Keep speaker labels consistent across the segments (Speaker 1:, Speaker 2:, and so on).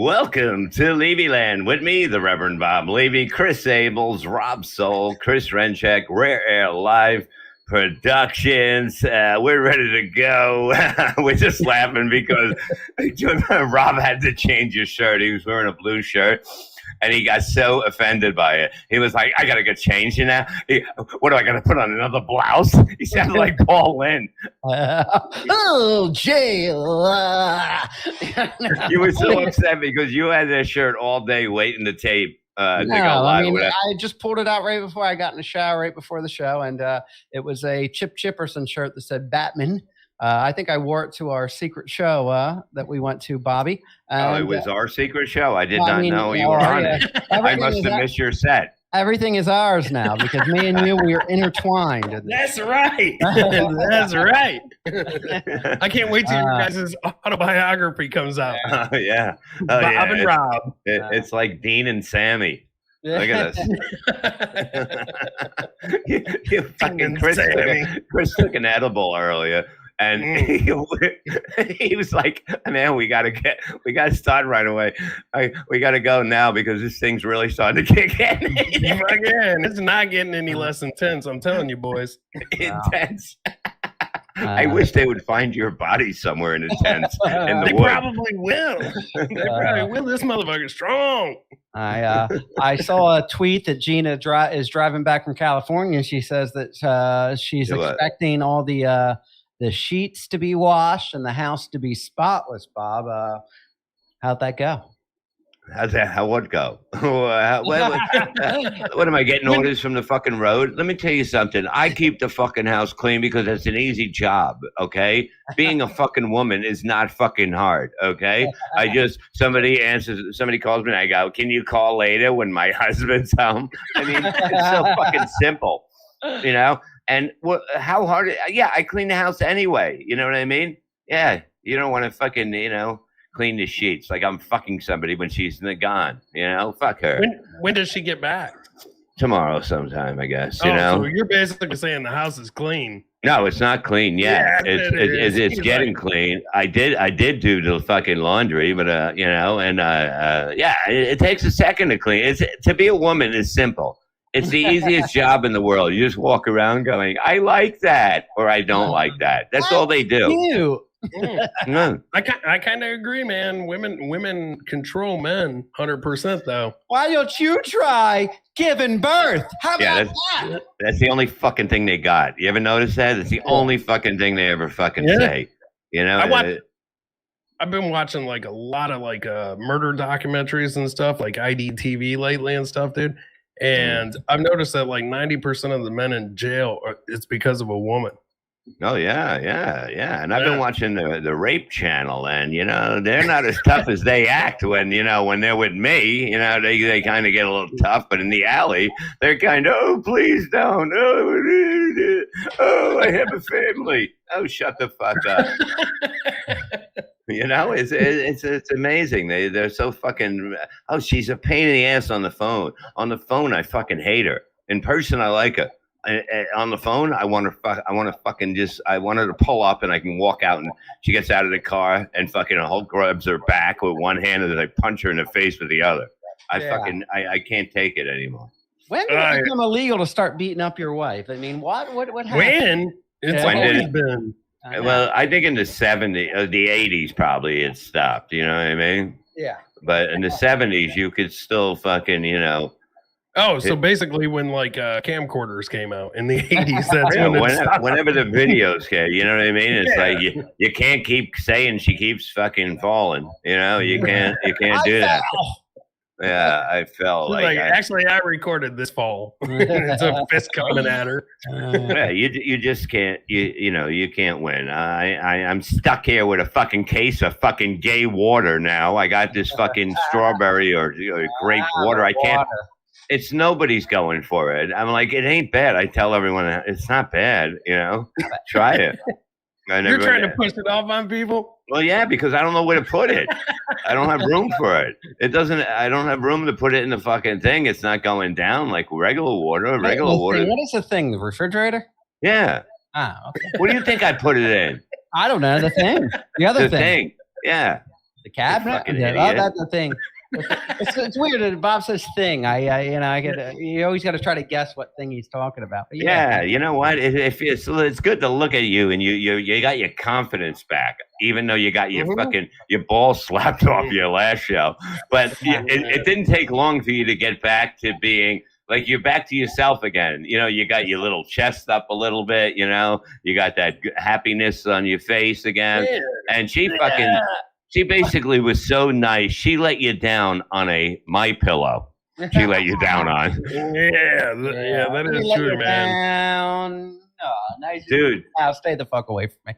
Speaker 1: Welcome to Levyland with me, the Reverend Bob Levy, Chris Abels, Rob Soul, Chris Renchek, Rare Air Live Productions. We're ready to go. We're just laughing because Rob had to change his shirt. He was wearing a blue shirt. And he got so offended by it. He was like, I got to get changed now. What do I got to put on another blouse? He sounded like Paul Lynde.
Speaker 2: Oh, jail.
Speaker 1: You were so upset because you had that shirt all day waiting to tape. To go live.
Speaker 2: I just pulled it out right before I got in the shower, right before the show. And it was a Chip Chipperson shirt that said Batman. I think I wore it to our secret show that we went to, Bobby. And,
Speaker 1: it was our secret show. I did not know you were on it. I must have missed your set.
Speaker 2: Everything is ours now because me and you, we are intertwined.
Speaker 3: That's right. That's right. I can't wait till your guys' autobiography comes out.
Speaker 1: Yeah.
Speaker 3: Bob and Rob.
Speaker 1: It's like Dean and Sammy. Look at us. you fucking Chris took an edible earlier. And he was like, man, we got to start right away. We got to go now because this thing's really starting to kick in.
Speaker 3: Again, it's not getting any less intense. I'm telling you, boys.
Speaker 1: Intense. I wish they would find your body somewhere in a tent in the
Speaker 3: They
Speaker 1: woods.
Speaker 3: probably will. They probably will. This motherfucker's strong.
Speaker 2: I saw a tweet that Gina is driving back from California. And she says that she's expecting all the sheets to be washed and the house to be spotless. Bob, how'd that go?
Speaker 1: How would go? What am I getting orders from the fucking road? Let me tell you something. I keep the fucking house clean because it's an easy job. Okay, being a fucking woman is not fucking hard. Okay, somebody calls me and I go, "Can you call later when my husband's home?" I mean, it's so fucking simple, you know. And how hard? Yeah, I clean the house anyway. You know what I mean? Yeah, you don't want to fucking, clean the sheets like I'm fucking somebody when she's gone. Fuck her.
Speaker 3: When does she get back?
Speaker 1: Tomorrow sometime, I guess.
Speaker 3: So you're basically saying the house is clean.
Speaker 1: No, it's not clean yet. It's getting clean. I did do the fucking laundry, but it takes a second to clean. To be a woman is simple. It's the easiest job in the world. You just walk around going, I like that, or I don't like that. That's all they do.
Speaker 3: I kind of agree, man. Women control men 100%, though.
Speaker 2: Why don't you try giving birth? How about that?
Speaker 1: That's the only fucking thing they got. You ever notice that? It's the only fucking thing they ever fucking say.
Speaker 3: I've been watching like a lot of murder documentaries and stuff, like IDTV lately and stuff, dude. And I've noticed that like 90% of the men in jail, it's because of a woman.
Speaker 1: Oh, yeah. And I've been watching the Rape Channel, and, they're not as tough as they act when they're with me. They kind of get a little tough, but in the alley, they're kind of, oh, please don't. Oh, I have a family. Oh, shut the fuck up. It's amazing. They're so fucking. Oh, she's a pain in the ass on the phone. On the phone, I fucking hate her. In person, I like her. On the phone, I want her to pull up and I can walk out and she gets out of the car and fucking Hulk grabs her back with one hand and then I punch her in the face with the other. I can't take it anymore.
Speaker 2: When did it become illegal to start beating up your wife? I mean, what happened?
Speaker 3: When? It's always been.
Speaker 1: Well, I think in the 70s, the 80s probably it stopped. You know what I mean?
Speaker 2: Yeah.
Speaker 1: But in the 70s, you could still fucking,
Speaker 3: so basically when camcorders came out in the 80s, that's
Speaker 1: whenever the videos came, you know what I mean? It's like you can't keep saying she keeps fucking falling. You can't do that. Yeah, I felt
Speaker 3: actually I recorded this fall. It's a fist coming at her.
Speaker 1: Yeah, you just can't you can't win. I'm stuck here with a fucking case of fucking gay water now. I got this fucking strawberry or grape water. I can't. It's nobody's going for it. I'm like, it ain't bad. I tell everyone it's not bad. Try it.
Speaker 3: You're trying to push it off on people?
Speaker 1: Well, yeah, because I don't know where to put it. I don't have room for it. I don't have room to put it in the fucking thing. It's not going down like regular water. Water.
Speaker 2: What is the thing? The refrigerator?
Speaker 1: Yeah.
Speaker 2: Okay.
Speaker 1: What do you think I put it in?
Speaker 2: I don't know. The thing. The other
Speaker 1: thing. Yeah.
Speaker 2: The cabinet.
Speaker 1: fucking
Speaker 2: Yeah,
Speaker 1: idiot.
Speaker 2: that's the thing. It's weird that Bob says thing. I get. You always got to try to guess what thing he's talking about. But
Speaker 1: Yeah, you know what? It's good to look at you, and you got your confidence back, even though you got your your balls slapped off your last show. But it didn't take long for you to get back to being like you're back to yourself again. You know, you got your little chest up a little bit. You know, you got that happiness on your face again. Yeah. And she basically was so nice. She let you down on a My Pillow. She let you down on.
Speaker 3: Yeah, that is true, man.
Speaker 2: Nice,
Speaker 1: dude.
Speaker 2: Now stay the fuck away from me.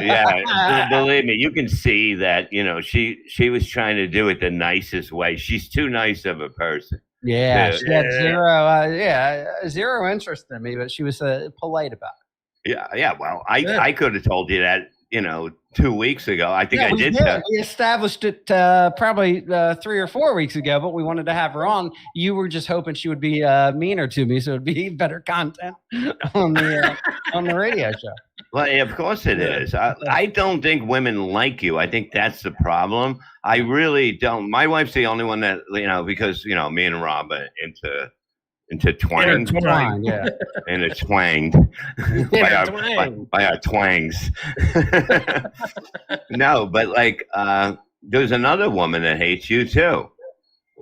Speaker 1: Yeah, believe me, you can see that. You know, she was trying to do it the nicest way. She's too nice of a person.
Speaker 2: Yeah, she had zero interest in me, but she was polite about
Speaker 1: it. Yeah. Well, I could have told you that. 2 weeks ago. I think I did.
Speaker 2: We established it probably 3 or 4 weeks ago, but we wanted to have her on. You were just hoping she would be meaner to me, so it'd be better content on the radio show.
Speaker 1: Well, yeah, of course it is. I don't think women like you. I think that's the problem. I really don't. My wife's the only one that because me and Rob are into twang,
Speaker 2: yeah,
Speaker 1: and it's twanged by our twangs. No, but like there's another woman that hates you too.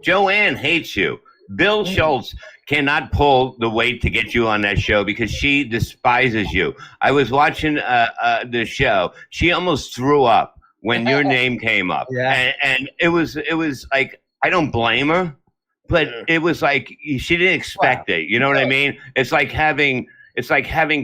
Speaker 1: Joanne hates you. Bill Schultz cannot pull the weight to get you on that show because she despises you. I was watching the show. She almost threw up when your name came up, and it was like I don't blame her. But it was like she didn't expect it. You know what I mean? It's like having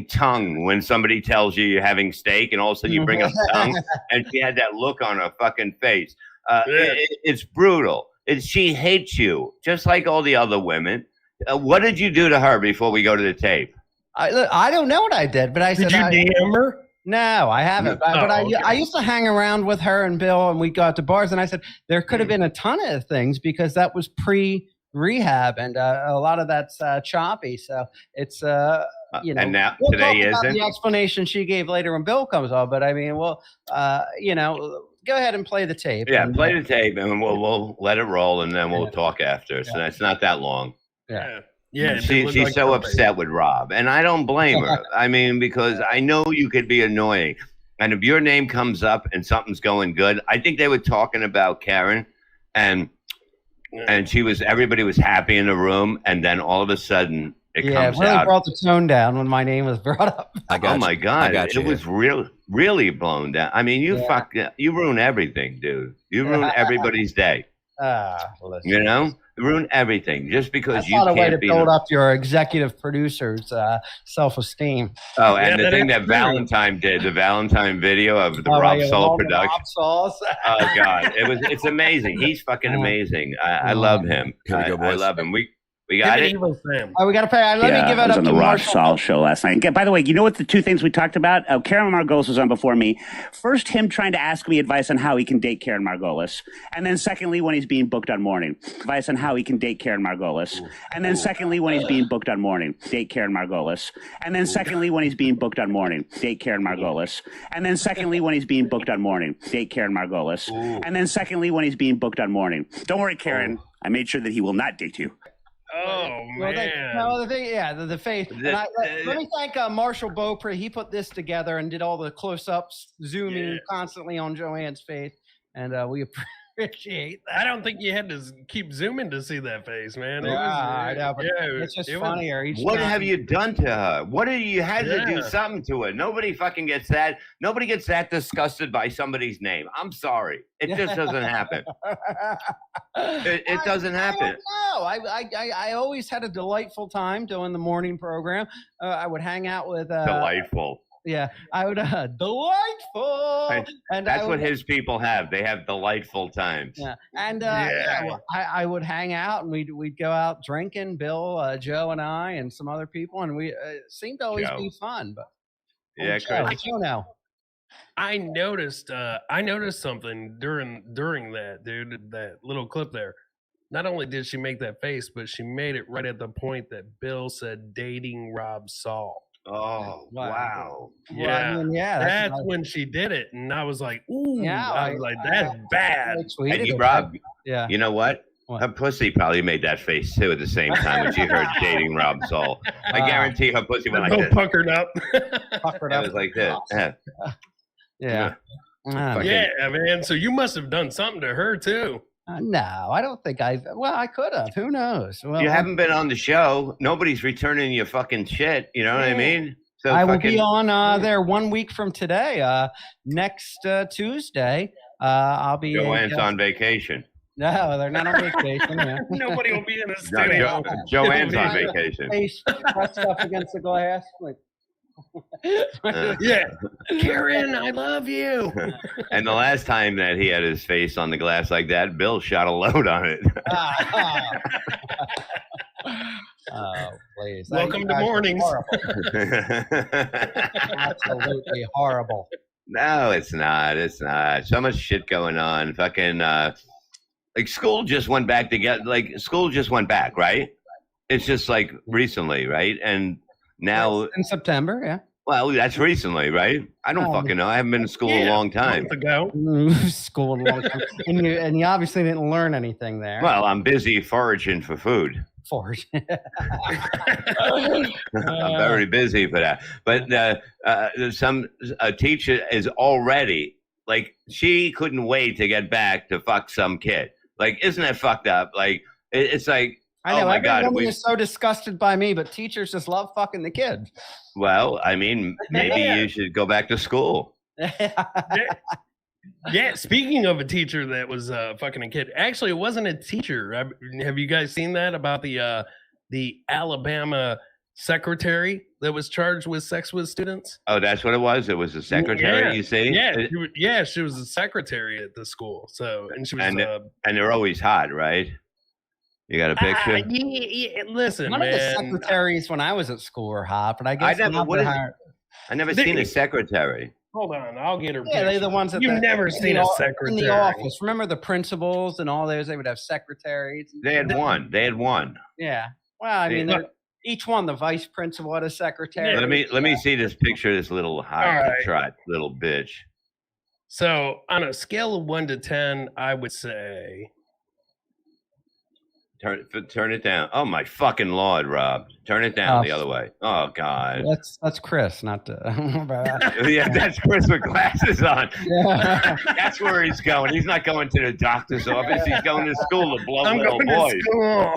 Speaker 1: tongue when somebody tells you're having steak, and all of a sudden you bring up tongue, and she had that look on her fucking face. It's brutal. She hates you just like all the other women. What did you do to her before we go to the tape?
Speaker 2: I don't know what I did, but I said,
Speaker 3: did you DM her?
Speaker 2: No, I haven't. I used to hang around with her and Bill, and we go out to bars. And I said there could have been a ton of things because that was pre-rehab, and a lot of that's choppy. So it's
Speaker 1: and now today isn't.
Speaker 2: The explanation she gave later when Bill comes on, but I mean, well, go ahead and play the tape.
Speaker 1: Yeah, play the tape, and we'll let it roll, and then we'll talk after. So it's not that long.
Speaker 3: Yeah,
Speaker 1: she's so upset with Rob, and I don't blame her. I mean, because I know you could be annoying, and if your name comes up and something's going good, I think they were talking about Karen, and everybody was happy in the room, and then all of a sudden it comes
Speaker 2: really
Speaker 1: out.
Speaker 2: Brought the tone down when my name was brought up.
Speaker 1: Oh my God, it was really blown down. I mean, you ruin everything, dude. You ruin everybody's day. Ruin everything just because you can't
Speaker 2: way to build up your executive producer's self-esteem.
Speaker 1: Oh, and the thing that Valentine did, the Valentine video of the Rob Soul production. Oh God, it's amazing. He's fucking amazing. I love him. I love him. We got it.
Speaker 2: We got to pay. Let me give it up
Speaker 4: on the Rob Saul show last night. By the way, you know what the two things we talked about? Karen Margolis was on before me. First, him trying to ask me advice on how he can date Karen Margolis. And then secondly, when he's being booked on morning. Advice on how he can date Karen Margolis. And then secondly, when he's being booked on morning. Date Karen Margolis. And then secondly, when he's being booked on morning. Date Karen Margolis. And then secondly, when he's being booked on morning. Date Karen Margolis. And then secondly, when he's being booked on morning. Don't worry, Karen. I made sure that he will not date you.
Speaker 3: Oh man!
Speaker 2: The face. Let me thank Marshall Beaupre. He put this together and did all the close-ups, zooming constantly on Joanne's face, and we appreciate that.
Speaker 3: I don't think you had to keep zooming to see that face, man.
Speaker 2: I know, but it's just funnier.
Speaker 1: What have you done to her? What did you had to do something to her? Nobody fucking gets that. Nobody gets that disgusted by somebody's name. I'm sorry. It just doesn't happen. It doesn't happen.
Speaker 2: No, I always had a delightful time doing the morning program. I would hang out with
Speaker 1: delightful.
Speaker 2: Yeah, I would delightful,
Speaker 1: and that's what his people have. They have delightful times.
Speaker 2: Yeah, and I would hang out, and we'd go out drinking. Bill, Joe, and I, and some other people, and we seemed to always be fun. But Chris, now.
Speaker 3: I noticed something during that, dude, that little clip there. Not only did she make that face, but she made it right at the point that Bill said dating Rob Saul.
Speaker 1: Oh, wow.
Speaker 3: Yeah.
Speaker 2: Well, I mean, yeah.
Speaker 3: That's
Speaker 2: what
Speaker 3: when she did it, and I was like, "Ooh!"
Speaker 2: Yeah,
Speaker 3: I was like, "That's bad."
Speaker 2: I tweeted
Speaker 1: And you,
Speaker 2: it.
Speaker 1: Rob,
Speaker 2: Yeah.
Speaker 1: you know what?
Speaker 2: What?
Speaker 1: Her pussy probably made that face too at the same time when she heard dating Rob Zoll. I guarantee her pussy went like
Speaker 3: Both
Speaker 1: this.
Speaker 3: puckered up.
Speaker 2: Puckered
Speaker 1: It
Speaker 2: up.
Speaker 1: was like this. Yeah.
Speaker 2: Yeah.
Speaker 1: Fucking-
Speaker 3: Yeah, man. So you must have done something to her too.
Speaker 2: No, I don't think I. Well, I could have. Who knows? Well,
Speaker 1: You haven't been on the show. Nobody's returning your fucking shit. You know what I mean? So
Speaker 2: I will
Speaker 1: fucking,
Speaker 2: be on there 1 week from today. Next Tuesday. I'll be.
Speaker 1: Joanne's on vacation.
Speaker 2: No, they're not on vacation. Yeah.
Speaker 3: Nobody will be in the
Speaker 1: No,
Speaker 3: studio.
Speaker 1: Joanne's on vacation.
Speaker 2: Face pressed up against the glass. Like,
Speaker 3: Yeah, Karen, I love you.
Speaker 1: And the last time that he had his face on the glass like that, Bill shot a load on it.
Speaker 2: Oh, please.
Speaker 3: Welcome
Speaker 2: You
Speaker 3: to
Speaker 2: guys are
Speaker 3: mornings.
Speaker 2: horrible. Absolutely horrible.
Speaker 1: No, it's not. It's not. So much shit going on. Fucking like school just went back together. Like school just went back, right? It's just like recently, right? And now,
Speaker 2: In September, yeah.
Speaker 1: well, that's recently, right? I don't fucking know. I haven't been to school a
Speaker 3: Yeah,
Speaker 1: long time.
Speaker 3: month ago.
Speaker 2: School in a long time. And you obviously didn't learn anything there.
Speaker 1: Well, I'm busy foraging for food.
Speaker 2: Forge.
Speaker 1: I'm very busy for that. But a teacher is already like she couldn't wait to get back to fuck some kid. Like, isn't that fucked up? Like, it's like,
Speaker 2: I know.
Speaker 1: oh my God,
Speaker 2: everyone is so disgusted by me, but teachers just love fucking the kids.
Speaker 1: well, I mean, maybe you should go back to school.
Speaker 3: Yeah, speaking of a teacher that was fucking a kid, actually, it wasn't a teacher. Have you guys seen that about the Alabama secretary that was charged with sex with students?
Speaker 1: Oh, that's what it was. It was the secretary.
Speaker 3: Yeah.
Speaker 1: You see?
Speaker 3: Yeah, she was a secretary at the school. So, and she was.
Speaker 1: And they're always hot, right? You got a picture?
Speaker 3: Yeah, listen,
Speaker 2: One of the
Speaker 3: man.
Speaker 2: secretaries when I was at school were hot, but I guess
Speaker 1: never-
Speaker 2: now
Speaker 1: what
Speaker 2: they're
Speaker 1: is it?
Speaker 2: hired-
Speaker 1: I never seen a secretary.
Speaker 3: Hold on, I'll get her.
Speaker 2: Yeah, they're the
Speaker 3: picture.
Speaker 2: ones that
Speaker 3: You've never
Speaker 2: in
Speaker 3: seen
Speaker 2: the
Speaker 3: a
Speaker 2: o-
Speaker 3: secretary
Speaker 2: in the office. Remember the principals and all those? They would have secretaries.
Speaker 1: They had one. They had one.
Speaker 2: Yeah. Well, I mean,
Speaker 1: Yeah.
Speaker 2: each one, the vice principal had a secretary.
Speaker 3: Yeah.
Speaker 1: Let me see this picture of this little hot
Speaker 3: right.
Speaker 1: trot little bitch.
Speaker 3: So, on a scale of 1 to 10, I would say.
Speaker 1: Turn it down. Oh my fucking lord, Rob! Turn it down the other way. Oh God.
Speaker 2: That's Chris, not
Speaker 1: Yeah, that's Chris with glasses on.
Speaker 2: Yeah.
Speaker 1: That's where he's going. He's not going to the doctor's office. He's going to school to blow
Speaker 3: I'm
Speaker 1: little
Speaker 3: going
Speaker 1: boys.
Speaker 3: to school.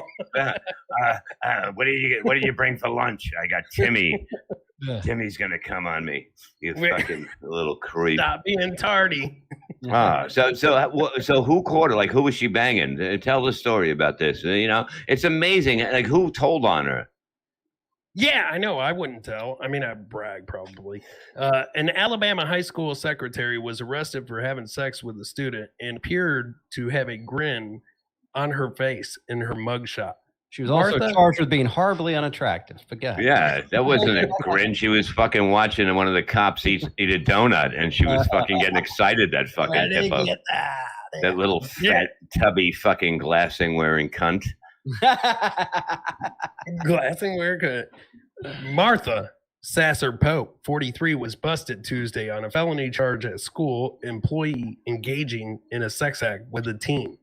Speaker 1: What do you bring for lunch? I got Timmy. Timmy's gonna come on me. You
Speaker 3: Wait.
Speaker 1: fucking little creep.
Speaker 3: Stop being tardy.
Speaker 1: So who caught her? Like, who was she banging? Tell the story about this. You know, it's amazing. Like, who told on her?
Speaker 3: Yeah, I know. I wouldn't tell. I mean, I'd brag probably. An Alabama high school secretary was arrested for having sex with a student and appeared to have a grin on her face in her mugshot.
Speaker 2: She was also
Speaker 3: Martha?
Speaker 2: charged with being horribly unattractive. But go ahead.
Speaker 1: Yeah, that wasn't a grin. She was fucking watching one of the cops eat a donut, and she was fucking getting excited. That fucking hippo, that little fat, tubby, fucking glassing wearing cunt.
Speaker 3: Glassing haircut. Martha Sasser Pope, 43, was busted Tuesday on a felony charge at school employee engaging in a sex act with a teen.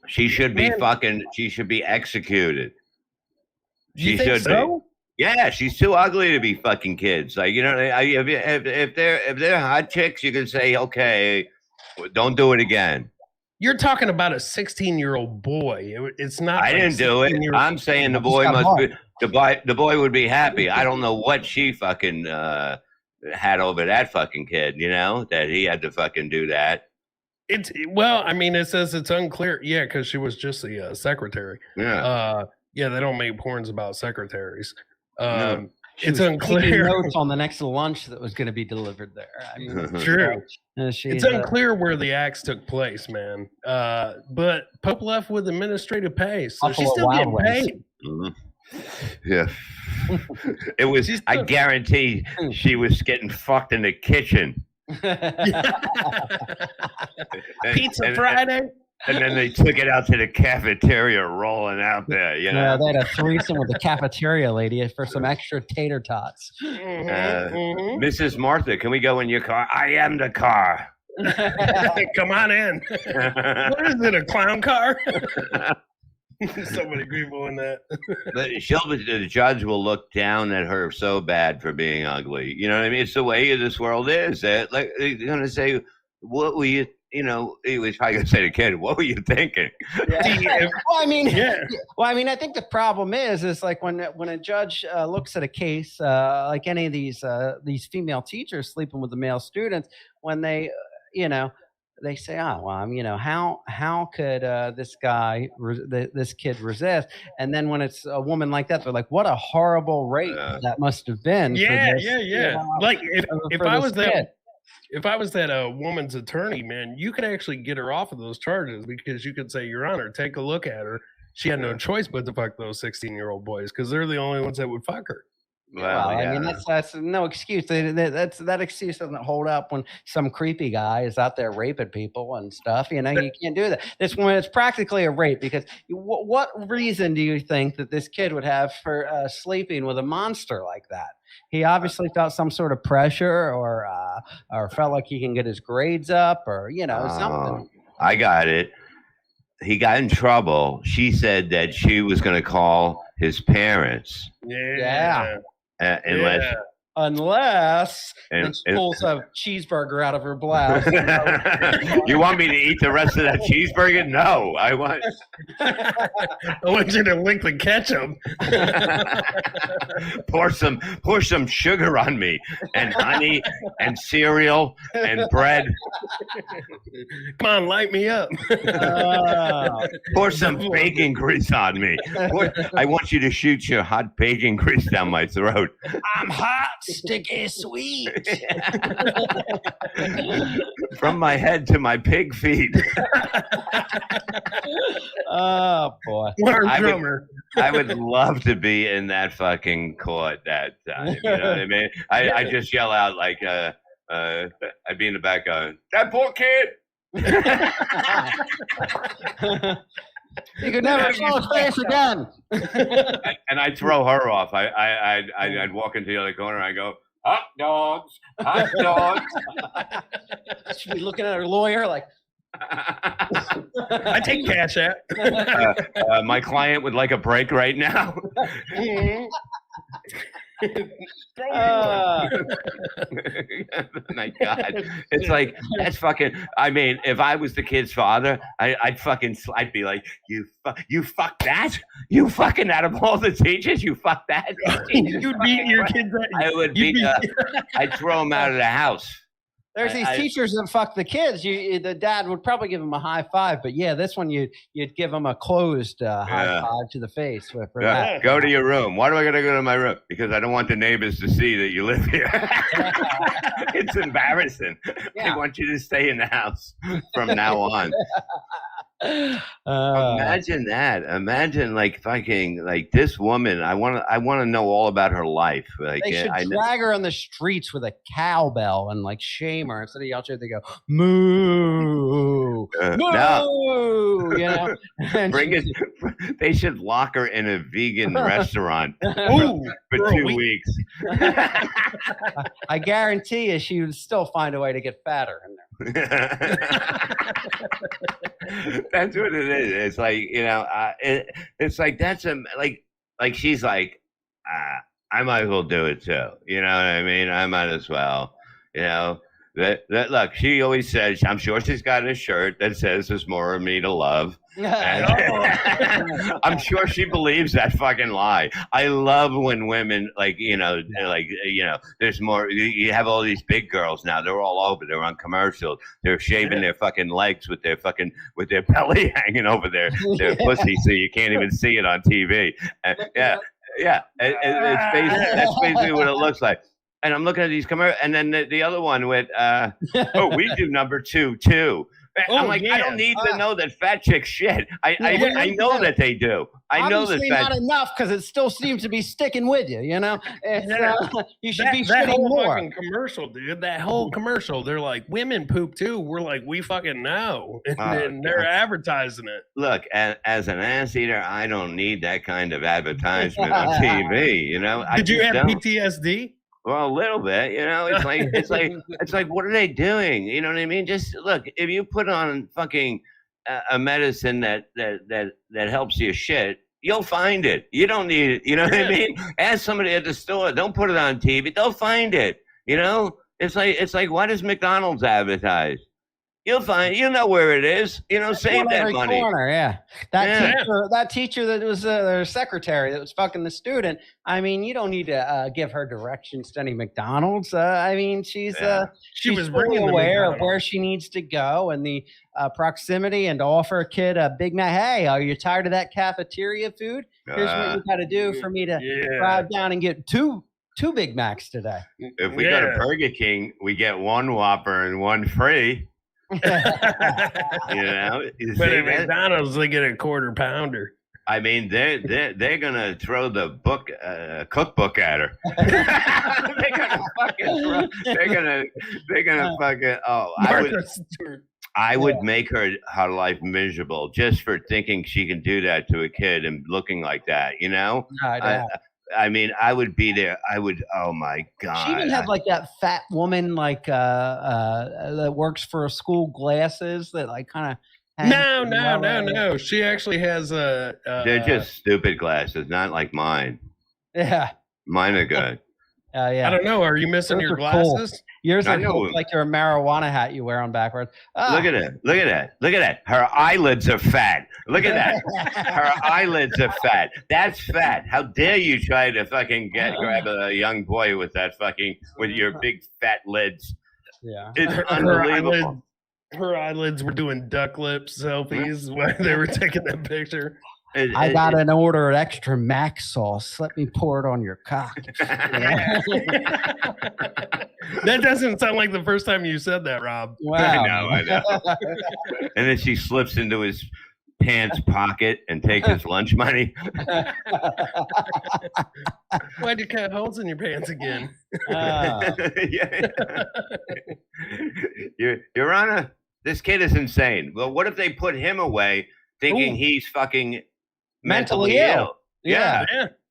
Speaker 1: She should be
Speaker 3: Man.
Speaker 1: She should be executed.
Speaker 3: You
Speaker 1: She
Speaker 3: think
Speaker 1: should
Speaker 3: so?
Speaker 1: be. Yeah, she's too ugly to be fucking kids. Like, you know, if they're hot chicks, you can say, okay, don't do it again.
Speaker 3: You're talking about a 16-year-old boy. It's not.
Speaker 1: I
Speaker 3: like
Speaker 1: didn't do it.
Speaker 3: 16-year-old
Speaker 1: I'm saying the
Speaker 2: He's
Speaker 1: boy
Speaker 2: got
Speaker 1: must be the boy would be happy. I don't know what she fucking had over that fucking kid. You know that he had to fucking do that.
Speaker 3: It's well, I mean, it says it's unclear. Yeah, because she was just the secretary.
Speaker 1: Yeah.
Speaker 3: Yeah, they don't make porns about secretaries.
Speaker 1: No.
Speaker 2: She
Speaker 3: It's
Speaker 2: was taking
Speaker 3: unclear.
Speaker 2: notes on the next lunch that was going to be delivered there. I mean,
Speaker 3: True.
Speaker 2: she's,
Speaker 3: It's unclear where the acts took place, man. But Pope left with administrative pay, so she's
Speaker 2: Buffalo
Speaker 3: still
Speaker 2: Wild
Speaker 3: getting
Speaker 2: Wings.
Speaker 3: paid.
Speaker 1: Mhm. Yeah. It was.
Speaker 3: She's
Speaker 1: I
Speaker 3: still-
Speaker 1: guarantee she was getting fucked in the kitchen.
Speaker 3: Pizza Friday.
Speaker 1: And then they took it out to the cafeteria, rolling out there. You know,
Speaker 2: they had a threesome with the cafeteria lady for some extra tater tots.
Speaker 1: Mrs. Martha, can we go in your car? I am the car.
Speaker 3: Come on in. What is it? A clown car? So many people in that.
Speaker 1: But the judge will look down at her so bad for being ugly. You know what I mean? It's the way this world is. Like they're gonna say, "What were you?" You know, he was probably gonna say to the kid, "What were you thinking?"
Speaker 2: Yeah. Well, I mean, I think the problem is like when a judge looks at a case like any of these female teachers sleeping with the male students, when they, they say, "Oh, well, how could this guy, this kid resist?" And then when it's a woman like that, they're like, "What a horrible rape that must have been."
Speaker 3: Yeah. Like if I was
Speaker 2: kid.
Speaker 3: that. If I was that woman's attorney, man, you could actually get her off of those charges because you could say, Your Honor, take a look at her. She had no choice but to fuck those 16-year-old boys because they're the only ones that would fuck her.
Speaker 1: Well,
Speaker 2: I mean, that's no excuse. That excuse doesn't hold up when some creepy guy is out there raping people and stuff. You can't do that. This one, it's practically a rape because what reason do you think that this kid would have for sleeping with a monster like that? He obviously felt some sort of pressure or felt like he can get his grades up or, something.
Speaker 1: I got it. He got in trouble. She said that she was going to call his parents.
Speaker 3: Yeah.
Speaker 2: Unless she pulls a cheeseburger out of her blouse.
Speaker 1: You want me to eat the rest of that cheeseburger? No, I want
Speaker 3: you to lick the ketchup.
Speaker 1: pour some sugar on me and honey and cereal and bread.
Speaker 3: Come on, light me up.
Speaker 1: Pour some bacon grease on me. I want you to shoot your hot bacon grease down my throat.
Speaker 2: I'm hot. Sticky sweet.
Speaker 1: From my head to my pig feet.
Speaker 2: Oh boy.
Speaker 1: I would love to be in that fucking court that time. You know what I mean? I just yell out like I'd be in the back going, "That poor kid."
Speaker 2: You could never show his face again.
Speaker 1: And I'd throw her off. I'd walk into the other corner and I go, hot dogs.
Speaker 2: She'd be looking at her lawyer like,
Speaker 3: I take cash out.
Speaker 1: My client would like a break right now. My God, it's like that's fucking. I mean, if I was the kid's father, I'd be like, you fuck that, you fucking out of all the teachers, you fuck that.
Speaker 3: You'd beat your kids.
Speaker 1: I would beat. I'd throw him out of the house.
Speaker 2: There's these teachers that fuck the kids. The dad would probably give him a high five, but this one you'd give him a closed high five to the face for that.
Speaker 1: Go to your room. Why do I gotta go to my room? Because I don't want the neighbors to see that you live here. It's embarrassing. I want you to stay in the house from now on. Imagine that. Imagine like fucking like this woman. I want to know all about her life. Like
Speaker 2: they should drag her on the streets with a cowbell and like shame her instead of yelling. They go moo, moo.
Speaker 1: No. They should lock her in a vegan restaurant for 2 weeks.
Speaker 2: I guarantee you, she would still find a way to get fatter in there.
Speaker 1: That's what it is. It's like it's like that's like she's like I might as well do it too. You know what I mean? I might as well. That look, she always says, I'm sure she's got a shirt that says there's more of me to love. I'm sure she believes that fucking lie. I love when women there's more. You have all these big girls now. They're all over. They're on commercials. They're shaving their fucking legs with their belly hanging over their pussy, so you can't even see it on TV. That's basically what it looks like. And I'm looking at these commercials, and then the other one with, we do number 2 too. I'm like, I don't need to know that fat chicks shit. I know that they do. I know that
Speaker 2: not enough because it still seems to be sticking with you. You know, you should be
Speaker 3: that whole
Speaker 2: more.
Speaker 3: fucking commercial, dude. That whole commercial. They're like, women poop too. We're like, we fucking know, and they're advertising it.
Speaker 1: Look, as an ass eater, I don't need that kind of advertisement on TV. You know,
Speaker 3: Did you have PTSD?
Speaker 1: Well, a little bit, you know, it's like, what are they doing? You know what I mean? Just look, if you put on fucking a medicine that helps you shit, you'll find it. You don't need it. You know what I mean? Ask somebody at the store. Don't put it on TV. They'll find it. You know, it's like, why does McDonald's advertise? You'll know where it is. You know, save that money.
Speaker 2: Corner, yeah. That teacher that was their secretary that was fucking the student. I mean, you don't need to give her directions to any McDonald's. I mean, she was pretty aware of where she needs to go and the proximity, and to offer a kid a Big Mac. Hey, are you tired of that cafeteria food? Here's what you got to do for me to drive down and get two Big Macs today.
Speaker 1: If we go to Burger King, we get one Whopper and one free. You know,
Speaker 3: but at McDonald's they get a quarter pounder.
Speaker 1: I mean, they're gonna throw the cookbook at her. they're gonna fucking. Oh, I would make her life miserable just for thinking she can do that to a kid and looking like that. You know. I mean, I would be there. I would. Oh my god!
Speaker 2: She even had like that fat woman, like that works for a school, glasses that like kind of.
Speaker 3: No. She actually has a.
Speaker 1: They're just stupid glasses, not like mine.
Speaker 2: Yeah,
Speaker 1: mine are good.
Speaker 2: Yeah.
Speaker 3: I don't know. Are you missing your glasses?
Speaker 2: Cool. Yours are cool, like your marijuana hat you wear on backwards.
Speaker 1: Look at it. Look at that. Her eyelids are fat. Look at that. Her eyelids are fat. That's fat. How dare you try to fucking grab a young boy with your big fat lids?
Speaker 2: Yeah.
Speaker 1: It's unbelievable.
Speaker 3: Her eyelids were doing duck lip selfies while they were taking that picture.
Speaker 2: I got an order of extra Mac sauce. Let me pour it on your cock.
Speaker 3: That doesn't sound like the first time you said that, Rob.
Speaker 2: Wow.
Speaker 1: I know. And then she slips into his pants pocket and takes his lunch money.
Speaker 3: Why'd you cut holes in your pants again?
Speaker 1: Your Honor, this kid is insane. Well, what if they put him away thinking he's fucking mentally ill?
Speaker 2: Yeah.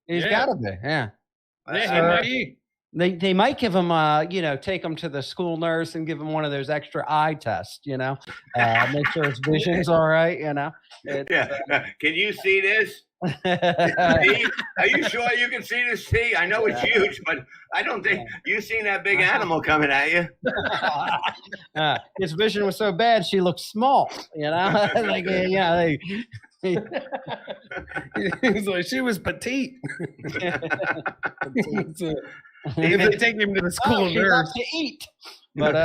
Speaker 2: He's got to be. Yeah. They might give him, take him to the school nurse and give him one of those extra eye tests, make sure his vision's all right,
Speaker 1: Can you see this? Are you sure you can see this? See, I know it's huge, but I don't think you've seen that big animal coming at you.
Speaker 2: His vision was so bad, she looked small,
Speaker 3: He's like, she was petite. If they take him to the school nurse
Speaker 2: to eat, but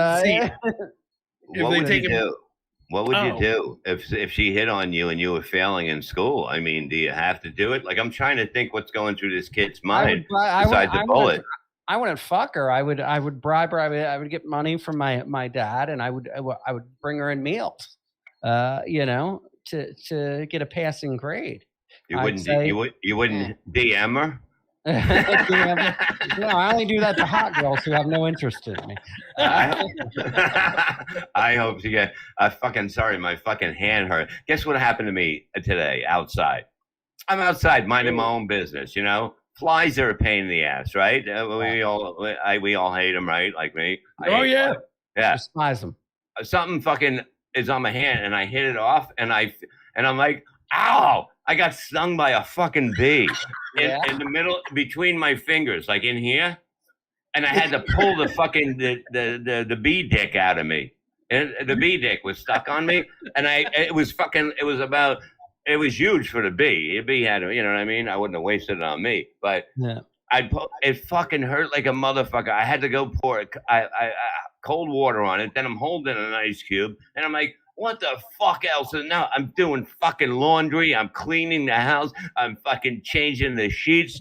Speaker 1: what would you do? What would you do if she hit on you and you were failing in school? I mean, do you have to do it? Like, I'm trying to think what's going through this kid's mind besides the bullet.
Speaker 2: I wouldn't fuck her. I would bribe her. I would get money from my dad, and I would bring her in meals. To get a passing grade.
Speaker 1: You wouldn't DM her?
Speaker 2: No, I only do that to hot girls who have no interest in me.
Speaker 1: I hope you get sorry, my fucking hand hurt. Guess what happened to me today outside? I'm outside minding my own business, Flies are a pain in the ass, right? We all hate them, right? Like me.
Speaker 3: Yeah.
Speaker 2: Despise them.
Speaker 1: Something fucking is on my hand and I hit it off and I'm like, ow! I got stung by a fucking bee in the middle between my fingers, like in here, and I had to pull the fucking the bee dick out of me. And the bee dick was stuck on me, and it was huge for the bee. The bee had to, you know what I mean? I wouldn't have wasted it on me, but it fucking hurt like a motherfucker. I had to go pour cold water on it. Then I'm holding an ice cube, and I'm like, what the fuck else? And now I'm doing fucking laundry. I'm cleaning the house. I'm fucking changing the sheets.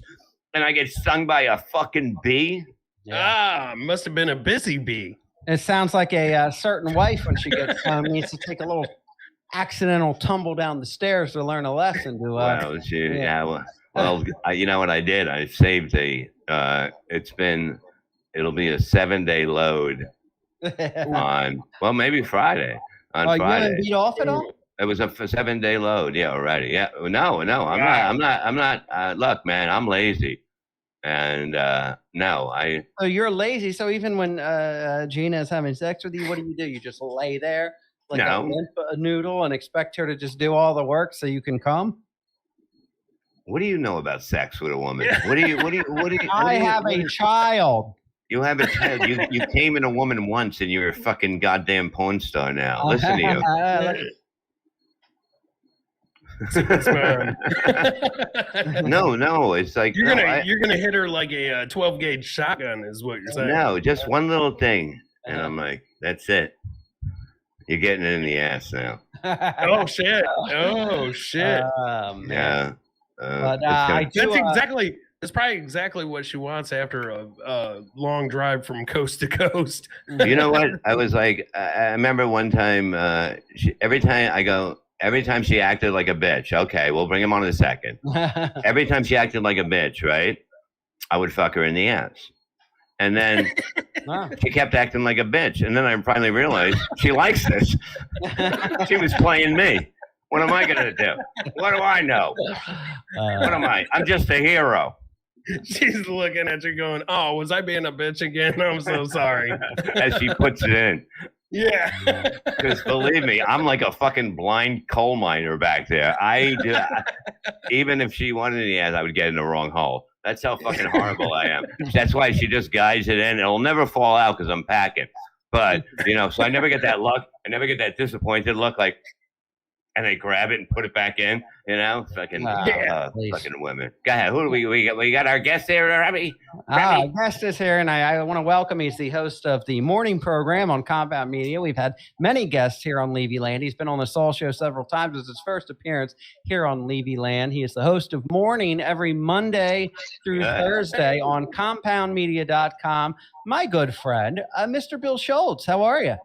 Speaker 1: And I get stung by a fucking bee.
Speaker 3: Must have been a busy bee.
Speaker 2: It sounds like a certain wife when she gets home needs to take a little accidental tumble down the stairs to learn a lesson. To
Speaker 1: well, you know what I did? I saved it'll be a 7-day load on, well, maybe Friday. On
Speaker 2: you
Speaker 1: Friday.
Speaker 2: haven't beat off at all?
Speaker 1: It was a 7-day load. Yeah, already. Yeah. No, I'm not. Look, man, I'm lazy. And no,
Speaker 2: So you're lazy. So even when Gina is having sex with you, what do? You just lay there like a limp noodle and expect her to just do all the work so you can come?
Speaker 1: What do you know about sex with a woman?
Speaker 2: I have a child.
Speaker 1: You have a child. You came in a woman once, and you're a fucking goddamn porn star now. Listen to you. No, it's like
Speaker 3: you're gonna hit her like a 12 gauge shotgun, is what you're saying.
Speaker 1: No, just one little thing, and I'm like, that's it. You're getting it in the ass now.
Speaker 3: Oh shit!
Speaker 1: Yeah.
Speaker 2: But
Speaker 3: that's probably exactly what she wants after a long drive from coast to coast.
Speaker 1: You know what? I was like, I remember one time, every time she acted like a bitch. Okay, we'll bring him on in a second. Every time she acted like a bitch, right? I would fuck her in the ass. And then she kept acting like a bitch. And then I finally realized she likes this. She was playing me. What am I going to do? What do I know? What am I? I'm just a hero.
Speaker 3: She's looking at you going, oh, was I being a bitch again? I'm so sorry.
Speaker 1: As she puts it in.
Speaker 3: Yeah.
Speaker 1: Because believe me, I'm like a fucking blind coal miner back there. Even if she wanted the ass, I would get in the wrong hole. That's how fucking horrible I am. That's why she just guides it in. It'll never fall out because I'm packing. But, so I never get that luck. I never get that disappointed look like, and they grab it and put it back in, fucking women. Go ahead. Who do we got our guest here, Robbie?
Speaker 2: Our guest is here, and I want to welcome. He's the host of the morning program on Compound Media. We've had many guests here on Levy Land. He's been on the Soul Show several times. It's his first appearance here on Levy Land. He is the host of Morning every Monday through Thursday on compoundmedia.com. My good friend, Mr. Bill Schultz. How are you?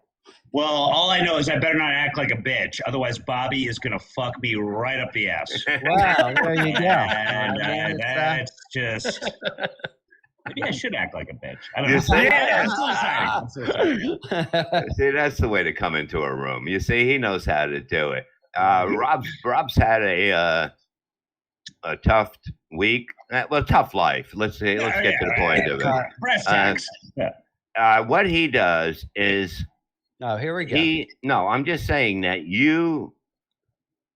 Speaker 5: Well, all I know is I better not act like a bitch. Otherwise, Bobby is going to fuck me right up the ass.
Speaker 2: Wow, there you go.
Speaker 5: And that's just... Maybe I should act like a bitch. I don't know.
Speaker 1: I'm so excited. See, that's the way to come into a room. You see, he knows how to do it. Rob's had a tough week. Well, tough life. Let's get to the point of it.
Speaker 5: Breast tax.
Speaker 1: What he does is...
Speaker 2: Oh, here we go.
Speaker 1: I'm just saying that you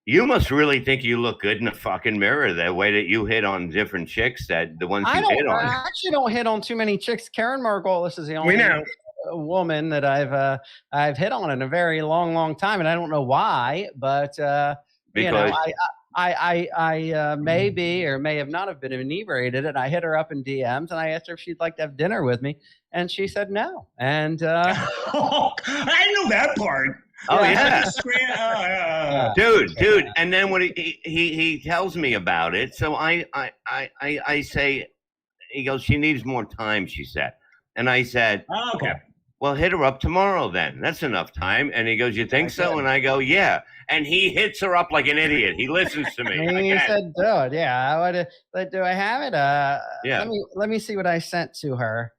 Speaker 1: must really think you look good in the fucking mirror, that way that you hit on different chicks, that the ones you hit on.
Speaker 2: I actually don't hit on too many chicks. Karen Margolis is the only woman that I've hit on in a very long time, and I don't know why, but because I may be or may have not have been inebriated, and I hit her up in DMs, and I asked her if she'd like to have dinner with me, and she said no. And
Speaker 5: I know that part.
Speaker 1: Oh yeah, dude. And then when he tells me about it, so I say, he goes, she needs more time, she said, and I said,
Speaker 5: oh, okay.
Speaker 1: Well, hit her up tomorrow then. That's enough time. And he goes, you think so? And I go, yeah. And he hits her up like an idiot. He listens to me.
Speaker 2: He said, do it. Yeah. Do I have it?
Speaker 1: Yeah.
Speaker 2: Let me see what I sent to her.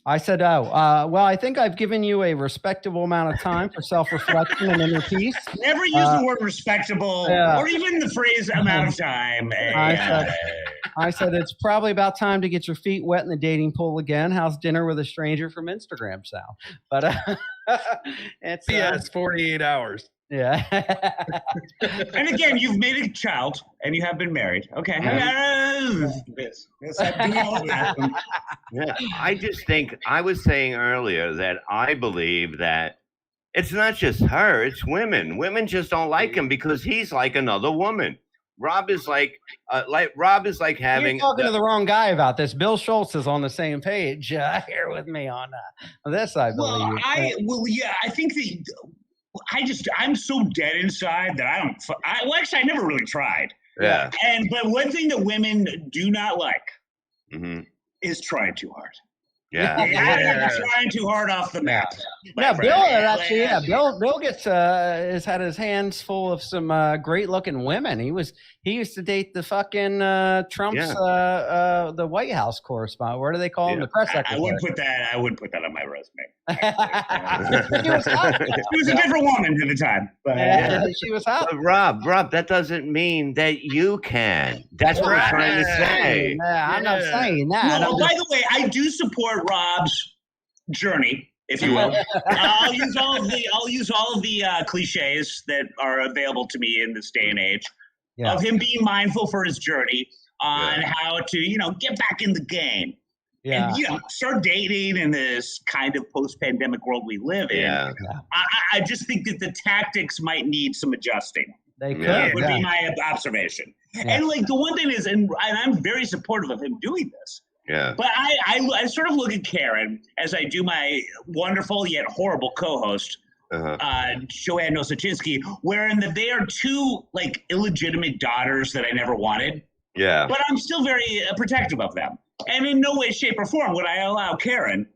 Speaker 2: I said, well, I think I've given you a respectable amount of time for self-reflection and inner peace.
Speaker 5: Never use the word respectable or even the phrase amount of time.
Speaker 2: I said, it's probably about time to get your feet wet in the dating pool again. How's dinner with a stranger from Instagram, Sal? But it's...
Speaker 3: Yes, 48 hours.
Speaker 2: Yeah.
Speaker 5: And again, you've made a child and you have been married. Okay.
Speaker 1: Yeah, I just think, I was saying earlier that I believe that it's not just her, it's women. Women just don't like him because he's like another woman. Rob is like having.
Speaker 2: You're talking to the wrong guy about this. Bill Schultz is on the same page here with me on this, I believe.
Speaker 5: I think I'm so dead inside that I don't. Actually, I never really tried.
Speaker 1: Yeah.
Speaker 5: But one thing that women do not like is trying too hard.
Speaker 1: Yeah.
Speaker 5: Yeah, I'm trying too hard off the map.
Speaker 2: Yeah, Bill actually. Yeah, Bill gets has had his hands full of some great looking women. He used to date the fucking Trump's the White House correspondent. What do they call him? The press secretary.
Speaker 5: I wouldn't put that on my resume. She was a different woman at the time. But,
Speaker 2: she was hot.
Speaker 1: But Rob, that doesn't mean that you can. That's what I'm trying to say.
Speaker 2: I'm not saying that.
Speaker 5: No, by the way, I do support Rob's journey, if you will. I'll use all of the cliches that are available to me in this day and age of him being mindful for his journey on how to, get back in the game. Yeah. And start dating in this kind of post-pandemic world we live in. Yeah. I just think that the tactics might need some adjusting.
Speaker 2: They could.
Speaker 5: Would be my observation. Yeah. And the one thing is, and I'm very supportive of him doing this.
Speaker 1: Yeah.
Speaker 5: But I sort of look at Karen as I do my wonderful yet horrible co-host, Joanne Nosachinski, wherein that they are two illegitimate daughters that I never wanted.
Speaker 1: Yeah.
Speaker 5: But I'm still very protective of them. And in no way, shape, or form would I allow Karen,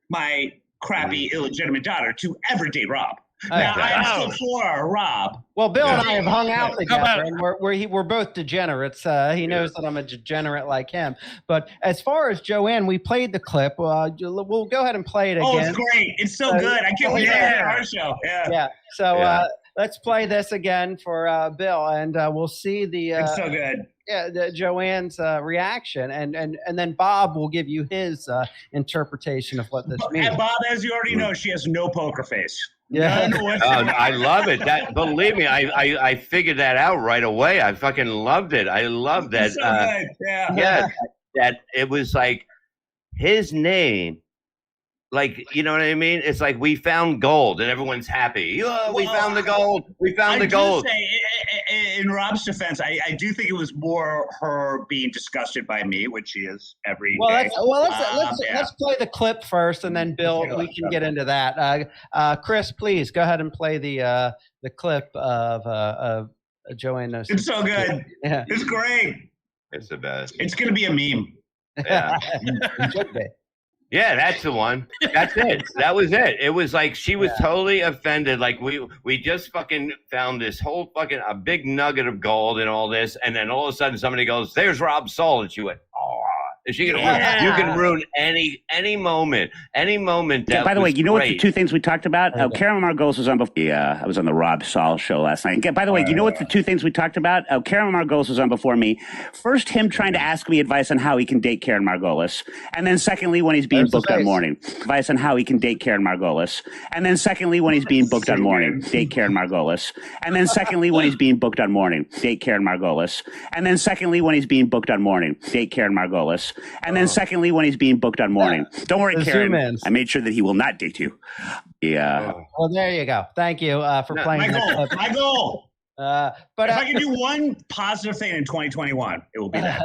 Speaker 5: my crappy illegitimate daughter, to ever date Rob. Now, I'm still for Rob.
Speaker 2: Well, Bill and I have hung out together, and we're both degenerates. He knows that I'm a degenerate like him. But as far as Joanne, we played the clip. We'll go ahead and play it again.
Speaker 5: Oh, it's great. It's so good. I can't wait to hear our show. Yeah.
Speaker 2: So let's play this again for Bill, and we'll see the.
Speaker 5: It's so good.
Speaker 2: Yeah, Joanne's reaction, and then Bob will give you his interpretation of what this means.
Speaker 5: And Bob, as you already know, she has no poker face.
Speaker 2: Yeah,
Speaker 1: I love it. Believe me, I figured that out right away. I fucking loved it. I love that.
Speaker 5: So good. Yeah,
Speaker 1: that it was like his name. You know what I mean? It's like we found gold and everyone's happy. We found the gold. We found the gold.
Speaker 5: Say, in Rob's defense, I do think it was more her being disgusted by me, which she is every day.
Speaker 2: Let's play the clip first, and then Bill, we can get into that. Chris, please go ahead and play the clip of Joanne.
Speaker 5: It's so good.
Speaker 2: Yeah.
Speaker 5: It's great.
Speaker 1: It's the best.
Speaker 5: It's going to be a meme.
Speaker 1: Yeah. Yeah, that's the one. That's it. That was it. It was like she was totally offended. Like we just fucking found this whole fucking a big nugget of gold and all this, and then all of a sudden somebody goes, "There's Rob's soul," and she went, "Oh." She can you can ruin any moment. That
Speaker 4: by the way, you know
Speaker 1: great.
Speaker 4: what the two things we talked about? Karen Margolis was on before. I was on the Rob Saul show last night. By the way, you know what the two things we talked about? Karen Margolis was on before me. First, him trying to ask me advice on how he can date Karen Margolis, and then secondly, when he's being booked on Morning, advice on how he can date Karen Margolis, and then secondly, when he's being booked on Morning, date Karen Margolis, and then secondly, when he's being booked on Morning, date Karen Margolis, and then secondly, when he's being booked on Morning, date Karen Margolis. And then secondly, when he's being booked on Morning. Don't worry, Karen. I made sure that he will not date you. Yeah.
Speaker 2: Well, there you go. Thank you for playing.
Speaker 5: My goal.
Speaker 2: But
Speaker 5: if I can do one positive thing in 2021, it will be that.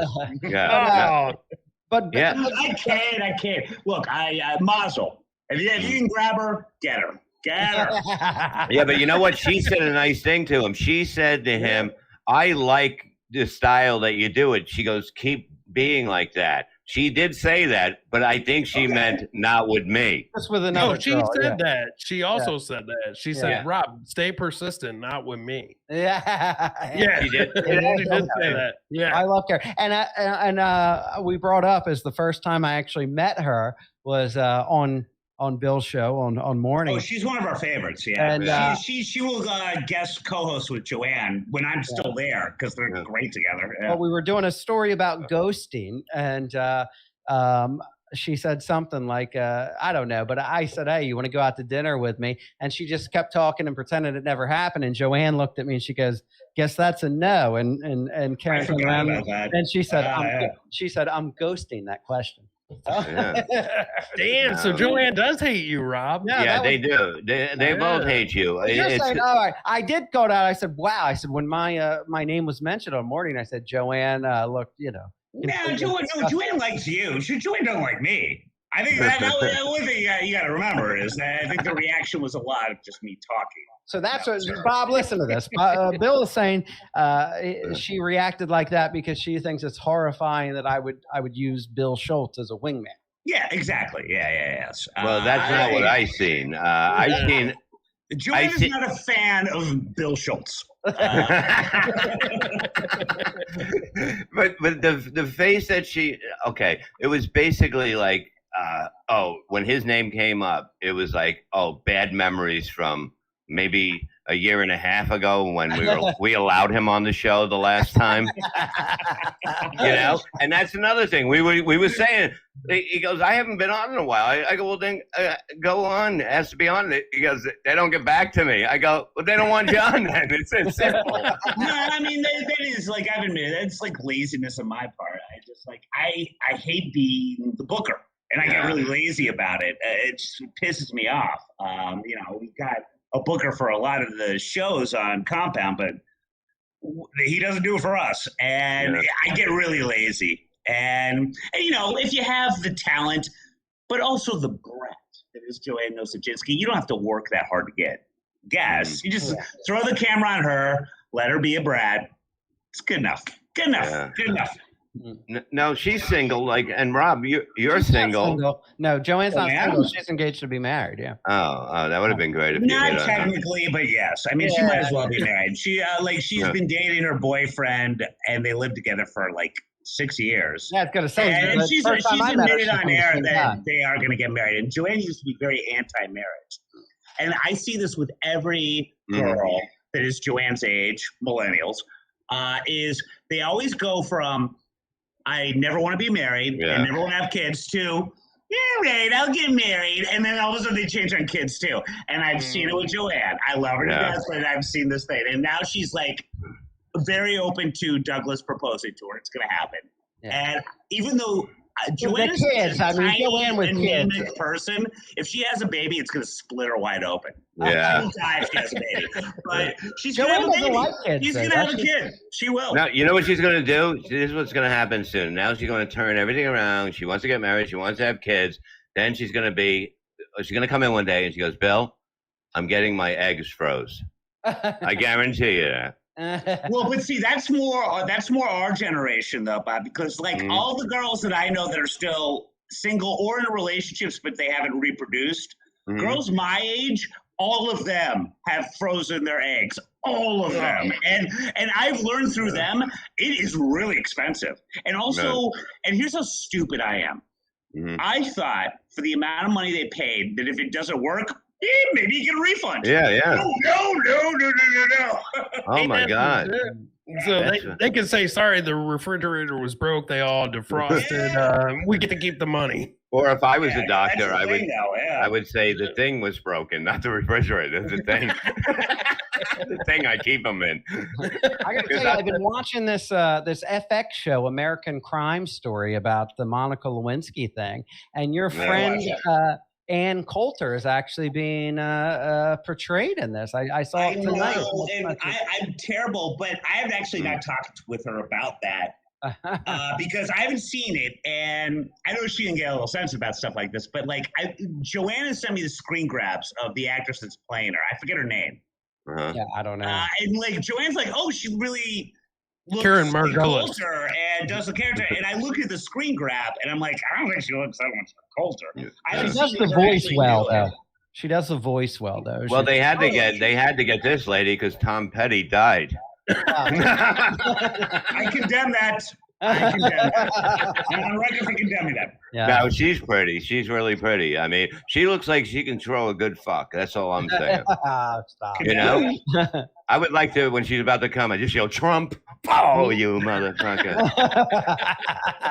Speaker 2: But
Speaker 5: I can't. Look, Mazel. If you can grab her, get her.
Speaker 1: Yeah, but you know what? She said a nice thing to him. She said to him, "I like the style that you do it." She goes, "Keep being like that." She did say that, but I think she meant not with me.
Speaker 2: Just with another
Speaker 3: she
Speaker 2: girl,
Speaker 3: said that. She also said that. She said, "Rob, stay persistent, not with me."
Speaker 2: Yeah.
Speaker 1: She did.
Speaker 3: She did say that. Yeah.
Speaker 2: I love her. And we brought up as the first time I actually met her was on Bill's show on Morning.
Speaker 5: Oh, she's one of our favorites. Yeah, and she will guest co-host with Joanne when I'm still there because they're great together. Yeah.
Speaker 2: Well, we were doing a story about ghosting, and she said something like, I don't know, but I said, "Hey, you want to go out to dinner with me?" And she just kept talking and pretended it never happened. And Joanne looked at me and she goes, "Guess that's a no." And Karen turned around and she said, "I'm ghosting that question."
Speaker 3: Damn, so Joanne does hate you, Rob.
Speaker 1: Yeah, they do. They both hate you.
Speaker 2: Saying, all right. I did go down. I said, "Wow." I said, when my name was mentioned on Morning, I said, "Joanne, look,
Speaker 5: No, Joanne likes you. Joanne don't like me. I think that one thing you got to remember is that I think the reaction was a lot of just me talking.
Speaker 2: So that's what Bob. Listen to this. Bill is saying she reacted like that because she thinks it's horrifying that I would use Bill Schultz as a wingman.
Speaker 5: Yeah, exactly. Yes.
Speaker 1: Well, that's not what I seen. I seen.
Speaker 5: Joanne is not a fan of Bill Schultz.
Speaker 1: But the face that it was basically like when his name came up, it was like bad memories from maybe a year and a half ago when we allowed him on the show the last time. And that's another thing we were saying. He goes, I haven't been on in a while. I go, well, then go on. It has to be on. He goes, they don't get back to me. I go, well, they don't want you on then. It's simple.
Speaker 5: No, I mean, that is like, I've admitted, that's like laziness on my part. I just like, I hate being the booker, and I get really lazy about it. It just pisses me off. We got a booker for a lot of the shows on Compound, but he doesn't do it for us. And I get really lazy. And if you have the talent, but also the breath that is Joanne Nosojinski, you don't have to work that hard to get guests. You just throw the camera on her, let her be a Brad. It's good enough. Good enough.
Speaker 1: No, she's single. And Rob, you're single.
Speaker 2: No, Joanne's not single. She's engaged to be married. Yeah.
Speaker 1: Oh, that would have been great if
Speaker 5: not technically, but yes. I mean, she might as well be married. She's been dating her boyfriend, and they lived together for 6 years.
Speaker 2: Yeah, it's gonna say.
Speaker 5: And she's admitted on air that they are going to get married. And Joanne used to be very anti-marriage, and I see this with every girl that is Joanne's age, millennials. Is they always go from I never want to be married, I never want to have kids, to right, I'll get married, and then all of a sudden they change on kids too. And I've seen it with Joanne. I love her to death, but I've seen this thing, and now she's very open to Douglas proposing to her. It's going to happen. Yeah. And even though Joanne is a tiny person, if she has a baby, it's going to split her wide open.
Speaker 1: Yeah.
Speaker 5: She will die if she has a baby. But she's going to have a baby. She's going to have a kid. She will.
Speaker 1: Now, you know what she's going to do? This is what's going to happen soon. Now she's going to turn everything around. She wants to get married. She wants to have kids. Then she's going to come in one day and she goes, Bill, I'm getting my eggs froze. I guarantee you that.
Speaker 5: Well, but see, that's more our generation though, Bob, because all the girls that I know that are still single or in relationships, but they haven't reproduced, girls my age, all of them have frozen their eggs, all of them. And I've learned through them, it is really expensive. And also, and here's how stupid I am. I thought for the amount of money they paid that if it doesn't work, maybe you get a refund.
Speaker 1: Yeah.
Speaker 5: No.
Speaker 1: Oh my God.
Speaker 3: So they can say, sorry, the refrigerator was broke. They all defrosted. We get to keep the money.
Speaker 1: Or if I was a doctor, I would say the thing was broken, not the refrigerator. The thing. The thing I keep them in.
Speaker 2: I got to tell you, I've been watching this FX show, American Crime Story, about the Monica Lewinsky thing, and your friend Ann Coulter is actually being portrayed in this. I saw it tonight.
Speaker 5: And I'm terrible, but I have actually not talked with her about that because I haven't seen it, and I know she can get a little sensitive about stuff like this. But Joanna sent me the screen grabs of the actress that's playing her. I forget her name.
Speaker 2: Yeah, I don't know.
Speaker 5: And Joanne's she really looks
Speaker 3: Karen Margolis
Speaker 5: Coulter and does the character. And I look at the screen grab, and I'm like, I don't think she looks that much like Coulter.
Speaker 2: She does the voice well, though. She does the voice well, though.
Speaker 1: Well, they had to get this lady because Tom Petty died.
Speaker 5: I condemn that. I'm on record for condemning that.
Speaker 1: Yeah. No, she's pretty. She's really pretty. I mean, she looks like she can throw a good fuck. That's all I'm saying.
Speaker 2: Stop.
Speaker 1: You know? I would like to, when she's about to come, I just yell, Trump. Oh, you motherfucker.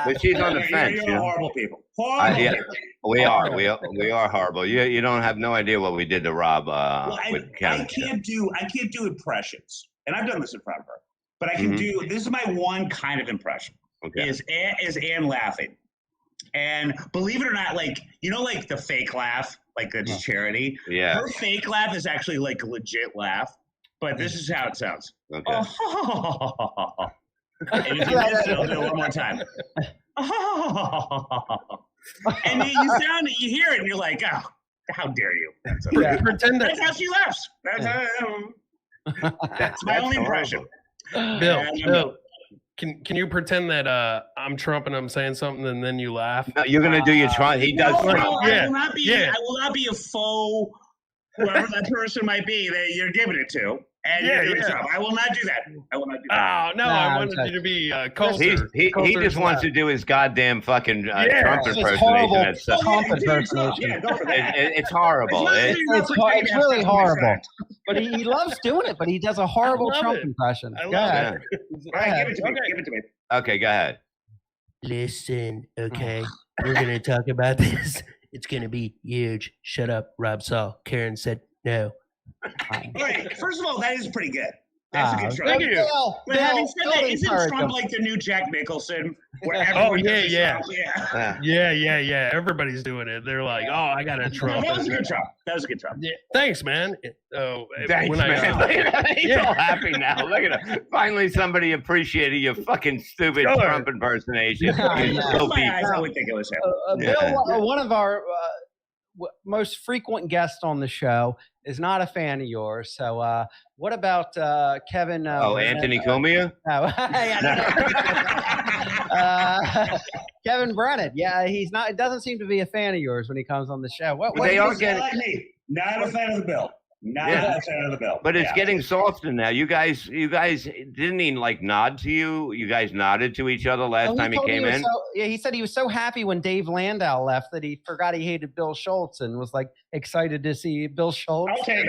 Speaker 1: But she's on the fence.
Speaker 5: You're horrible people. Horrible people.
Speaker 1: We are horrible. You don't have no idea what we did to Rob.
Speaker 5: I can't do impressions. And I've done this in front of her. But I can do, this is my one kind of impression, is Ann laughing. And believe it or not, the fake laugh, the charity.
Speaker 1: Yeah.
Speaker 5: Her fake laugh is actually a legit laugh, but this is how it sounds.
Speaker 1: Okay.
Speaker 5: And if you miss it, I'll do it one more time. And you hear it and you're like, oh, how dare you?
Speaker 3: Pretend
Speaker 5: that's how she laughs. That's my only impression.
Speaker 3: Bill, Can you pretend that I'm Trump and I'm saying something and then you laugh?
Speaker 1: No, you're gonna do your Trump. He does
Speaker 5: No,
Speaker 1: Trump.
Speaker 5: I will not be a faux whoever that person might be that you're giving it to. And you're doing Trump. I will not do that. I will not do that.
Speaker 3: Oh no, I wanted you to be Coulter.
Speaker 1: He just wants to do his goddamn fucking Trump impersonation. That's
Speaker 2: Trump impersonation.
Speaker 1: It's horrible.
Speaker 2: It's really horrible. But he loves doing it. But he does a horrible Trump impression.
Speaker 3: I love it.
Speaker 5: All right, give it to me. Give it to me.
Speaker 1: Okay, go ahead.
Speaker 6: Listen, okay, we're gonna talk about this. It's gonna be huge. Shut up, Rob Saul. Karen said no.
Speaker 5: All right. First of all, that is pretty good. That's a good Trump.
Speaker 3: Thank you.
Speaker 5: But having said that, isn't Trump like the new Jack Nicholson? Where everyone does
Speaker 3: Yeah. Everybody's doing it. They're like, oh, I got a Trump.
Speaker 5: That was a good Trump. That was a good Trump.
Speaker 3: Yeah. Thanks, man.
Speaker 1: Thanks, man. He's all happy now. Look at him. Finally, somebody appreciated your fucking stupid Trump impersonation.
Speaker 5: I would think it was him.
Speaker 2: Bill, one of our most frequent guests on the show is not a fan of yours. So what about Kevin?
Speaker 1: Anthony Cumia?
Speaker 2: Kevin Brennan. Yeah, he's not. It doesn't seem to be a fan of yours when he comes on the show. What
Speaker 5: they are getting like me. Not a fan of the bill. Not a fan of the bill.
Speaker 1: But it's getting softer now. You guys didn't even like nod to you. You guys nodded to each other last time he came in.
Speaker 2: He said he was so happy when Dave Landau left that he forgot he hated Bill Schultz and was like excited to see Bill Schultz.
Speaker 5: Okay.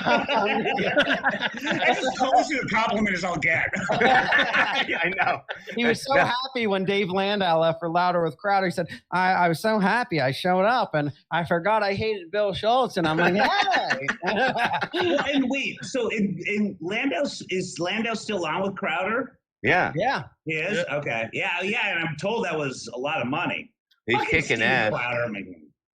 Speaker 5: That's as close to a compliment as I'll get.
Speaker 1: I know.
Speaker 2: He was so happy when Dave Landau left for Louder with Crowder. He said, I was so happy I showed up and I forgot I hated Bill Schultz. And I'm like, hey.
Speaker 5: And wait, so in Landau, is Landau still on with Crowder?
Speaker 1: Yeah.
Speaker 5: He is? Yeah. Okay. Yeah, and I'm told that was a lot of money.
Speaker 1: He's kicking ass.
Speaker 5: Crowder,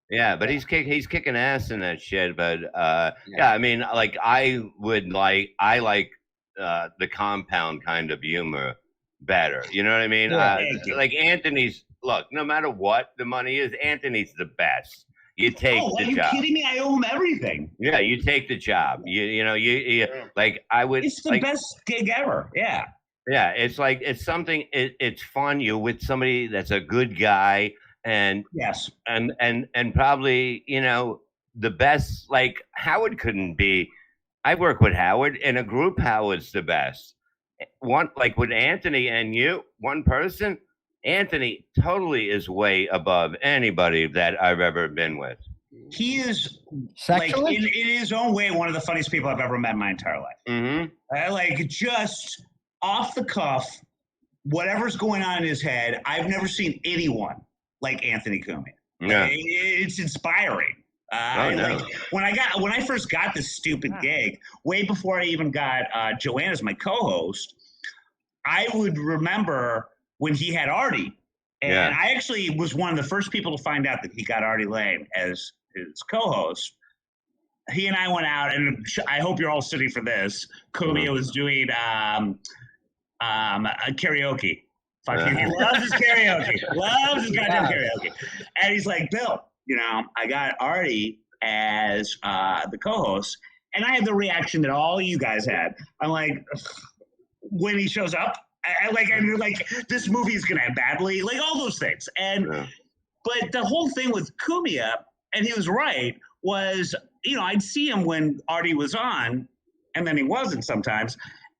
Speaker 1: yeah, but he's kicking ass in that shit. But I mean, like I like the compound kind of humor better. You know what I mean? Like Anthony's. Look, no matter what the money is, Anthony's the best. You take the job.
Speaker 5: Are you kidding me? I owe him everything.
Speaker 1: Yeah, you take the job. You like I would.
Speaker 5: It's the best gig ever. Yeah.
Speaker 1: Yeah, it's like it's something. It's fun. You're with somebody that's a good guy, and
Speaker 5: yes,
Speaker 1: and probably the best. Like Howard couldn't be. I work with Howard in a group. Howard's the best. One like with Anthony and you, one person. Anthony totally is way above anybody that I've ever been with.
Speaker 5: He is like in his own way one of the funniest people I've ever met in my entire life.
Speaker 1: Mm-hmm.
Speaker 5: Like just off the cuff, whatever's going on in his head. I've never seen anyone like Anthony Cumia.
Speaker 1: Yeah.
Speaker 5: It's inspiring. Like when I first got this stupid gig, way before I even got Joanne as my co-host, I would remember when he had Artie, and I actually was one of the first people to find out that he got Artie Lane as his co-host. He and I went out, and I hope you're all sitting for this. Cumia was doing karaoke. He loves his karaoke. Loves his goddamn karaoke. And he's like, Bill, I got Artie as the co-host, and I had the reaction that all you guys had. I'm like, when he shows up, I this movie is gonna end badly, like all those things. But the whole thing with Cumia, and he was right, was I'd see him when Artie was on, and then he wasn't sometimes,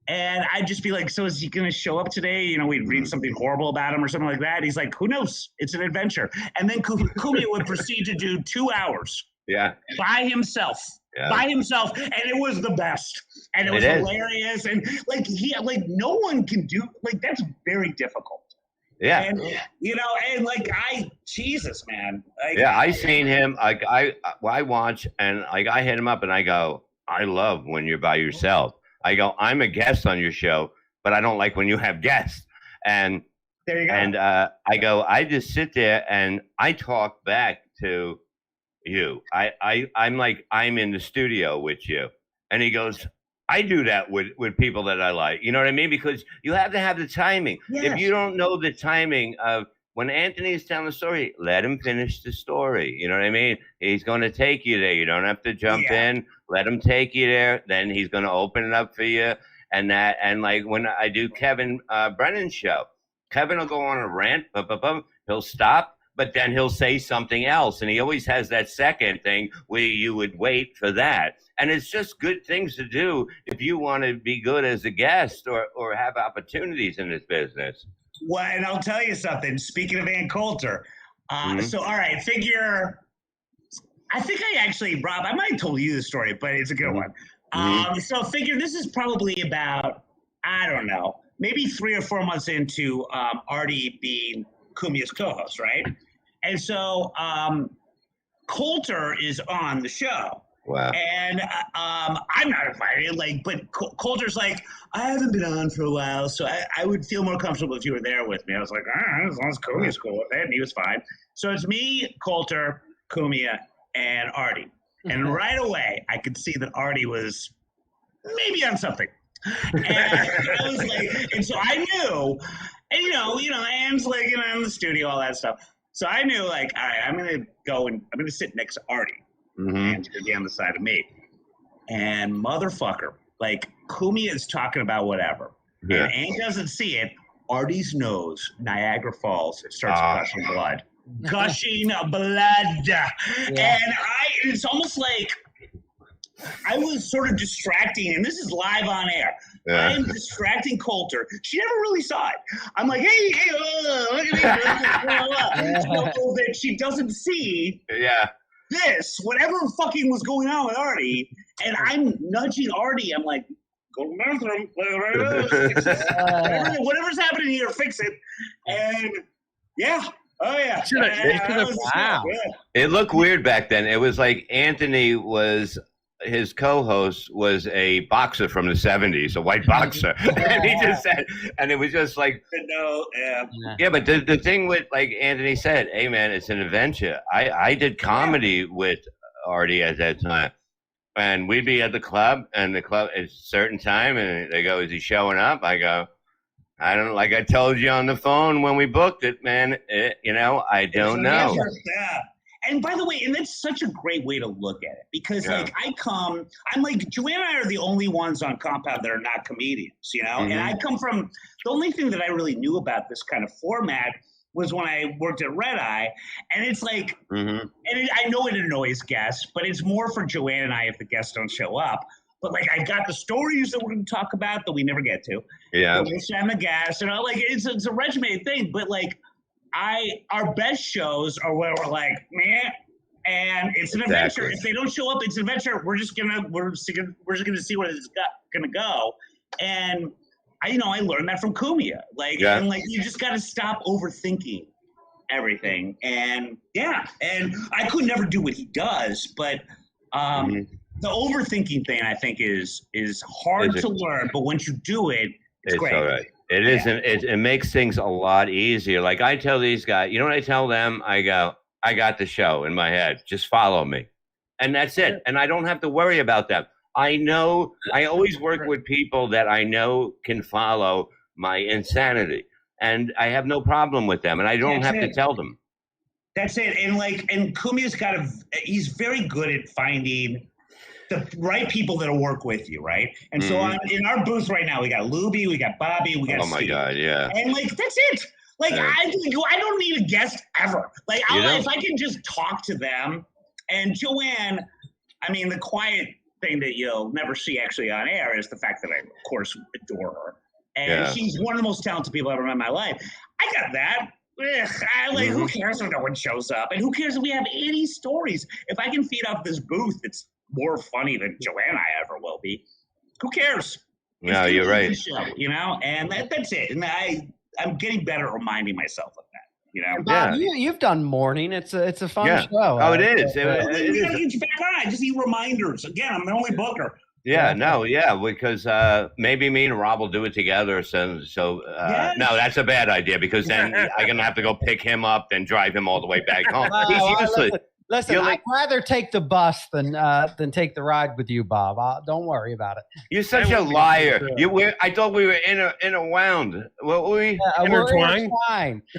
Speaker 5: and I'd just be like, so is he gonna show up today? We'd read something horrible about him or something like that. He's like, who knows? It's an adventure. And then Cumia would proceed to do 2 hours.
Speaker 1: Yeah.
Speaker 5: By himself. And it was the best, and it was hilarious, and no one can do that's very difficult.
Speaker 1: Yeah,
Speaker 5: and Jesus, man.
Speaker 1: I seen him. I watch and I hit him up and I go, I love when you're by yourself. I go, I'm a guest on your show, but I don't like when you have guests. And
Speaker 5: there you go.
Speaker 1: And I go, I just sit there and I talk back to you. I'm like, I'm in the studio with you. And he goes, I do that with people that I like. You know what I mean? Because you have to have the timing. Yes. If you don't know the timing of when Anthony is telling the story, let him finish the story. You know what I mean? He's going to take you there. You don't have to jump in. Let him take you there. Then he's going to open it up for you. and that, and like when I do Kevin Brennan's show, Kevin will go on a rant, he'll stop, but then he'll say something else, and he always has that second thing where you would wait for that. And it's just good things to do if you want to be good as a guest or have opportunities in this business.
Speaker 5: Well, and I'll tell you something. Speaking of Ann Coulter, so all right, figure. I think I actually, Rob, I might have told you the story, but it's a good one. So figure this is probably about, I don't know, maybe 3 or 4 months into Artie being Cumia's co-host, right? And so Coulter is on the show.
Speaker 1: Wow.
Speaker 5: And I'm not invited, but Coulter's like, I haven't been on for a while, so I would feel more comfortable if you were there with me. I was like, all right, as long as Cumia's cool with it, and he was fine. So it's me, Coulter, Cumia, and Artie. And right away, I could see that Artie was maybe on something. And I was like, and so I knew, and you know, Ann's like, in the studio, all that stuff. So I knew, like, all right, I'm going to go and I'm going to sit next to Artie. And to be on the side of me. And motherfucker, like, Cumia is talking about whatever. Yeah. And Ann doesn't see it. Artie's nose, Niagara Falls, it starts gushing blood. Gushing blood. Yeah. And it's almost like I was sort of distracting, and this is live on air. I am distracting Coulter. She never really saw it. I'm like, hey, look at me. So that she doesn't see.
Speaker 1: Yeah.
Speaker 5: This, whatever fucking was going on with Artie, and I'm nudging Artie. I'm like, go to the bathroom. Whatever's happening here, fix it. And wow.
Speaker 1: It looked weird back then. It was like Anthony his co-host was a boxer from the 70s, a white boxer. And he just said, and it was just like, but the thing with, like Anthony said, hey man, it's an adventure. I did comedy with Artie at that time, and we'd be at the club, and the club at a certain time, and they go, is he showing up? I go, I don't know. Like I told you on the phone when we booked it, man, I don't know.
Speaker 5: And by the way, and that's such a great way to look at it, because like I'm like, Joanne and I are the only ones on Compound that are not comedians, and I come from, the only thing that I really knew about this kind of format was when I worked at Red Eye, and it's like, and I know it annoys guests, but it's more for Joanne and I if the guests don't show up. But like, I got the stories that we're going to talk about that we never get to. Yeah. We'll send the guests, like, it's a regimented thing, but like, our best shows are where we're like, meh, and it's an adventure. If they don't show up, it's an adventure. We're just gonna see where this is gonna go. And I learned that from Cumia. And like, you just got to stop overthinking everything. And and I could never do what he does, but the overthinking thing, I think, is hard to learn. But once you do it, it's great.
Speaker 1: All right. It isn't. It makes things a lot easier. Like I tell these guys, what I tell them? I go, I got the show in my head. Just follow me. And that's it. And I don't have to worry about that. I know, I always work with people that I know can follow my insanity. And I have no problem with them. And I don't have to tell them.
Speaker 5: That's it. And Cumia's he's very good at finding the right people that'll work with you, right? And so in our booth right now, we got Luby, we got Bobby, we got Steve.
Speaker 1: My God, yeah.
Speaker 5: And like, that's it. Like, I don't need a guest ever. Like, if I can just talk to them. And Joanne, I mean, the quiet thing that you'll never see actually on air is the fact that I, of course, adore her. And she's one of the most talented people I've ever met in my life. I got that. Who cares if no one shows up? And who cares if we have 80 stories? If I can feed off this booth, it's more funny than Joanne and I ever will be. Who cares?
Speaker 1: No, you're right.
Speaker 5: Show, and that's it. And I'm getting better at reminding myself of that.
Speaker 2: Bob, you've done morning. It's a fun show.
Speaker 1: Oh, it is.
Speaker 5: We gotta get you back on. I just need reminders. Again, I'm the only booker.
Speaker 1: Because maybe me and Rob will do it together. So no, that's a bad idea, because then I'm gonna have to go pick him up and drive him all the way back home. He's useless.
Speaker 2: Listen, I'd rather take the bus than take the ride with you, Bob. Don't worry about it.
Speaker 1: You're such a liar. I thought we were interwound. What were we?
Speaker 2: Intertwined.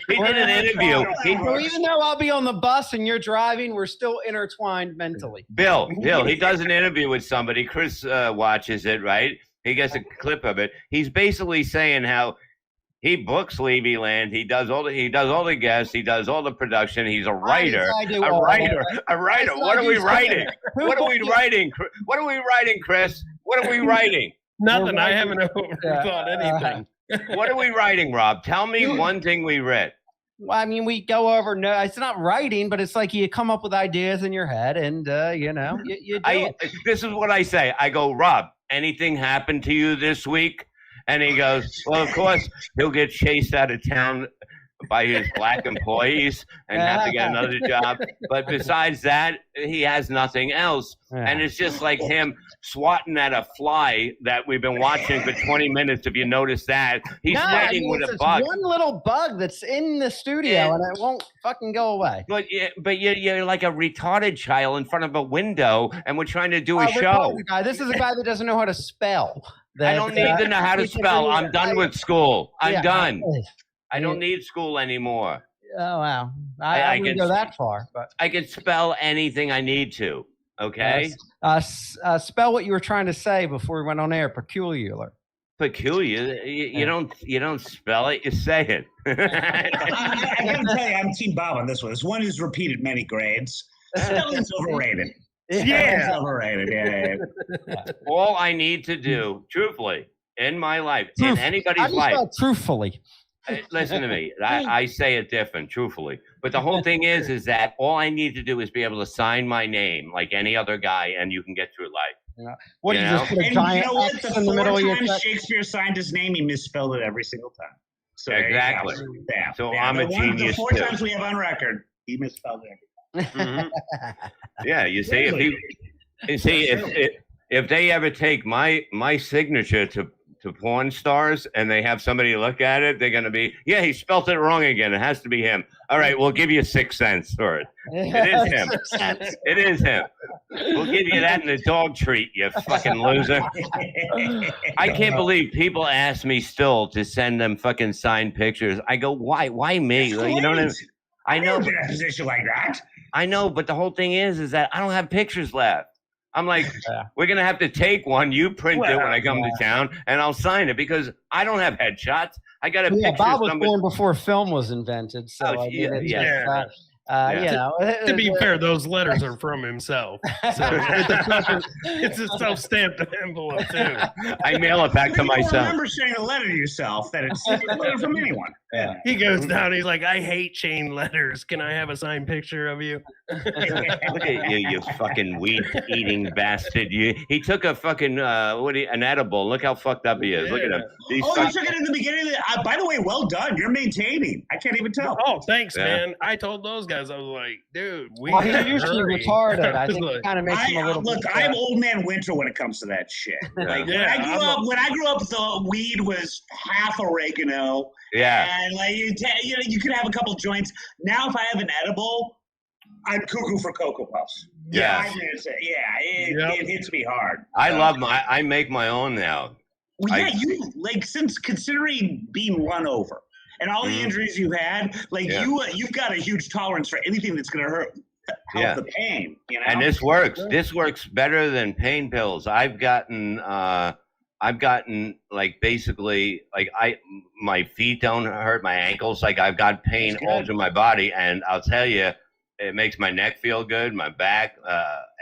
Speaker 1: He did an interview.
Speaker 2: Even though I'll be on the bus and you're driving, we're still intertwined mentally.
Speaker 1: Bill, he does an interview with somebody. Chris watches it, right? He gets a clip of it. He's basically saying how he books Levy Land. He does all the guests. He does all the production. He's a writer. A writer. What are we writing? What are we writing? What are we writing, Chris? What are we writing?
Speaker 3: Nothing. I haven't overthought anything.
Speaker 1: What are we writing, Rob? Tell me one thing we read.
Speaker 2: Well, I mean, we go over. No, it's not writing, but it's like you come up with ideas in your head, and you do it.
Speaker 1: This is what I say. I go, Rob, anything happened to you this week? And he goes, well, of course, he'll get chased out of town by his black employees and have to get another job. But besides that, he has nothing else. And it's just like him swatting at a fly that we've been watching for 20 minutes, if you notice that. He's fighting with a bug.
Speaker 2: One little bug that's in the studio, and it won't fucking go away.
Speaker 1: But you're like a retarded child in front of a window, and we're trying to do a show.
Speaker 2: This is a guy that doesn't know how to spell.
Speaker 1: I don't need to know how to spell. I'm done with school. I'm done. I don't need school anymore.
Speaker 2: Oh, wow. I wouldn't go that far. But
Speaker 1: I can spell anything I need to, okay?
Speaker 2: Spell what you were trying to say before we went on air. Peculiar.
Speaker 1: Peculiar? You don't spell it, you say it.
Speaker 5: I got to tell you, I'm Team Bob on this one. This one who's repeated many grades. Spelling's overrated.
Speaker 3: Yeah.
Speaker 5: Overrated. Yeah.
Speaker 1: All I need to do, truthfully, in my life, in anybody's life.
Speaker 2: Truthfully.
Speaker 1: Listen to me. I say it different, truthfully. But the whole thing is that all I need to do is be able to sign my name like any other guy, and you can get through life.
Speaker 2: Yeah. What do you just put a giant X in the middle of your text?
Speaker 5: Shakespeare signed his name, he misspelled it every single time. So
Speaker 1: exactly. So I'm a genius.
Speaker 5: The 4 times we have on record, he misspelled it.
Speaker 1: Mm-hmm. Yeah, you see, if they ever take my signature to porn stars and they have somebody look at it, they're going to be, he spelt it wrong again. It has to be him. All right, we'll give you 6 cents for it. It is him. It is him. We'll give you that in a dog treat, you fucking loser. I can't believe people ask me still to send them fucking signed pictures. I go, why me? You know what I mean? I know.
Speaker 5: In a position like that.
Speaker 1: I know, but the whole thing is that I don't have pictures left. I'm like, we're going to have to take one. You print it when I come to town, and I'll sign it because I don't have headshots. I got a picture.
Speaker 2: Bob was born before film was invented. So
Speaker 3: to be fair, those letters are from himself. So it's a self-stamped envelope, too.
Speaker 1: I mail it back to myself.
Speaker 5: I remember sending a letter to yourself that it's a letter from anyone.
Speaker 3: Yeah. He goes down. He's like, I hate chain letters. Can I have a signed picture of you?
Speaker 1: Look at you, you fucking weed-eating bastard. He took a fucking, an edible. Look how fucked up he is. Look at him.
Speaker 5: You took it in the beginning. By the way, well done. You're maintaining. I can't even tell.
Speaker 3: Oh, thanks, man. I told those guys, I was like, dude,
Speaker 2: he's usually retarded. I think it kind of makes him a little bit.
Speaker 5: Look, I'm old man winter when it comes to that shit. Like, when I grew up, the weed was half oregano.
Speaker 1: Yeah.
Speaker 5: And like you could have a couple joints. Now, if I have an edible, I'm cuckoo for Cocoa Puffs.
Speaker 1: Yeah.
Speaker 5: It hits me hard.
Speaker 1: I make my own now.
Speaker 5: Well, you since considering being run over and all the injuries you had, you've got a huge tolerance for anything that's going to help the pain. You know?
Speaker 1: And this works. This works better than pain pills. I've gotten basically my feet don't hurt, my ankles, I've got pain all through my body, and I'll tell you, it makes my neck feel good, my back,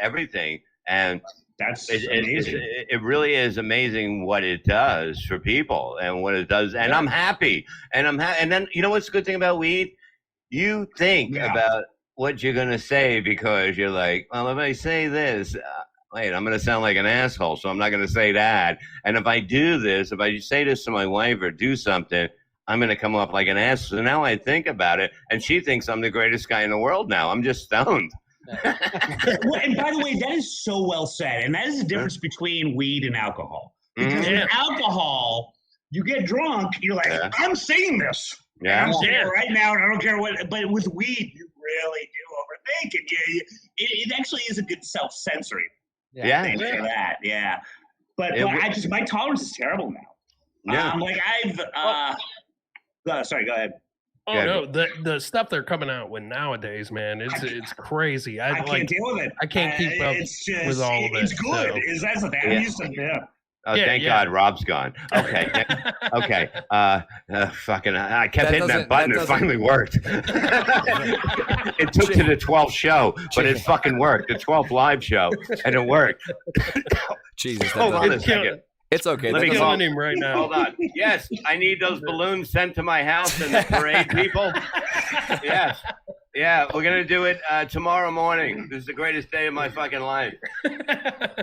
Speaker 1: everything, and
Speaker 5: that's amazing.
Speaker 1: It really is amazing what it does for people and what it does, and I'm happy, and then you know what's the good thing about weed? You think about what you're gonna say because you're like, well, if I say this. Wait, I'm going to sound like an asshole, so I'm not going to say that. And if I do this, if I say this to my wife or do something, I'm going to come off like an ass. So now I think about it, and she thinks I'm the greatest guy in the world now. I'm just stoned.
Speaker 5: And by the way, that is so well said. And that is the difference between weed and alcohol. Because with alcohol, you get drunk, you're like, I'm saying this.
Speaker 1: Yeah.
Speaker 5: I'm saying it right now, and I don't care what. But with weed, you really do overthink it. It actually is a good self-censoring.
Speaker 1: Yeah.
Speaker 5: For that, yeah. But my tolerance is terrible now.
Speaker 1: Yeah.
Speaker 5: Sorry, go ahead.
Speaker 3: Oh no, the stuff they're coming out with nowadays, man, it's crazy.
Speaker 5: I can't deal with it.
Speaker 3: I can't keep up with all of it.
Speaker 5: It's good.
Speaker 3: So.
Speaker 5: That's the thing. I'm used to
Speaker 1: Oh, thank God, Rob's gone. Okay, okay. Fucking, I kept hitting that button. It finally worked. It took to the 12th show, but it fucking worked. The 12th live show, and it worked.
Speaker 7: Jesus,
Speaker 1: hold on a second.
Speaker 7: It's okay.
Speaker 3: Let me call him right now.
Speaker 1: Hold on. Yes, I need those balloons sent to my house and the parade people. Yes. Yeah, we're going to do it tomorrow morning. This is the greatest day of my fucking life.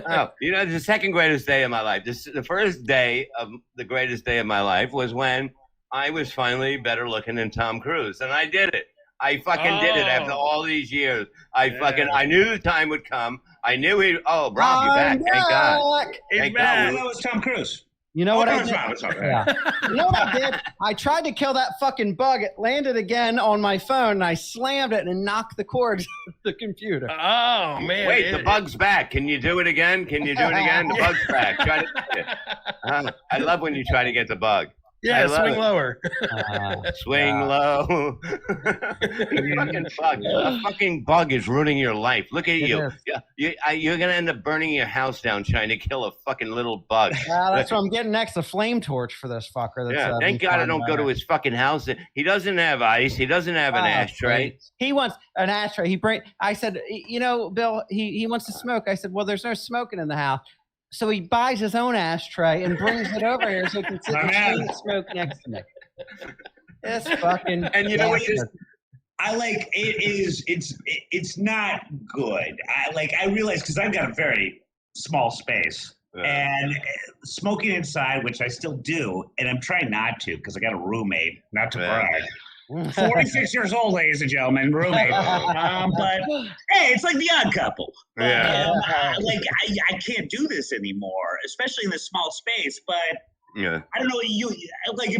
Speaker 1: Oh, you know, it's the second greatest day of my life. The first day of the greatest day of my life was when I was finally better looking than Tom Cruise. And I did it. I fucking did it after all these years. I knew the time would come. I knew he. Oh, Rob, you're back. Thank God.
Speaker 3: Thank God.
Speaker 5: That was Tom Cruise.
Speaker 2: You know what I did?
Speaker 5: Yeah.
Speaker 2: You know what I did? I tried to kill that fucking bug. It landed again on my phone, and I slammed it and knocked the cord of the computer.
Speaker 3: Oh, man.
Speaker 1: Wait, the bug's back. Can you do it again? Can you do it again? The bug's back. Try to. I love when you try to get the bug.
Speaker 3: Yeah, swing lower.
Speaker 1: Swing low. Fucking bug. A fucking bug is ruining your life. Look at you. You're going to end up burning your house down trying to kill a fucking little bug.
Speaker 2: That's what I'm getting next, the flame torch for this fucker. That's,
Speaker 1: thank God I don't go to his fucking house. He doesn't have ice. He doesn't have an ashtray.
Speaker 2: He wants an ashtray. I said, you know, Bill, he wants to smoke. I said, well, there's no smoking in the house. So he buys his own ashtray and brings it over here so he can sit and smoke next to me. It's fucking.
Speaker 5: And you know what? I like it is. It's not good. I realize because I've got a very small space and smoking inside, which I still do, and I'm trying not to because I got a roommate. Not to brag. 46 years old, ladies and gentlemen, roommate. But hey, it's like The Odd Couple.
Speaker 1: Yeah.
Speaker 5: I can't do this anymore, especially in this small space. But I don't know. You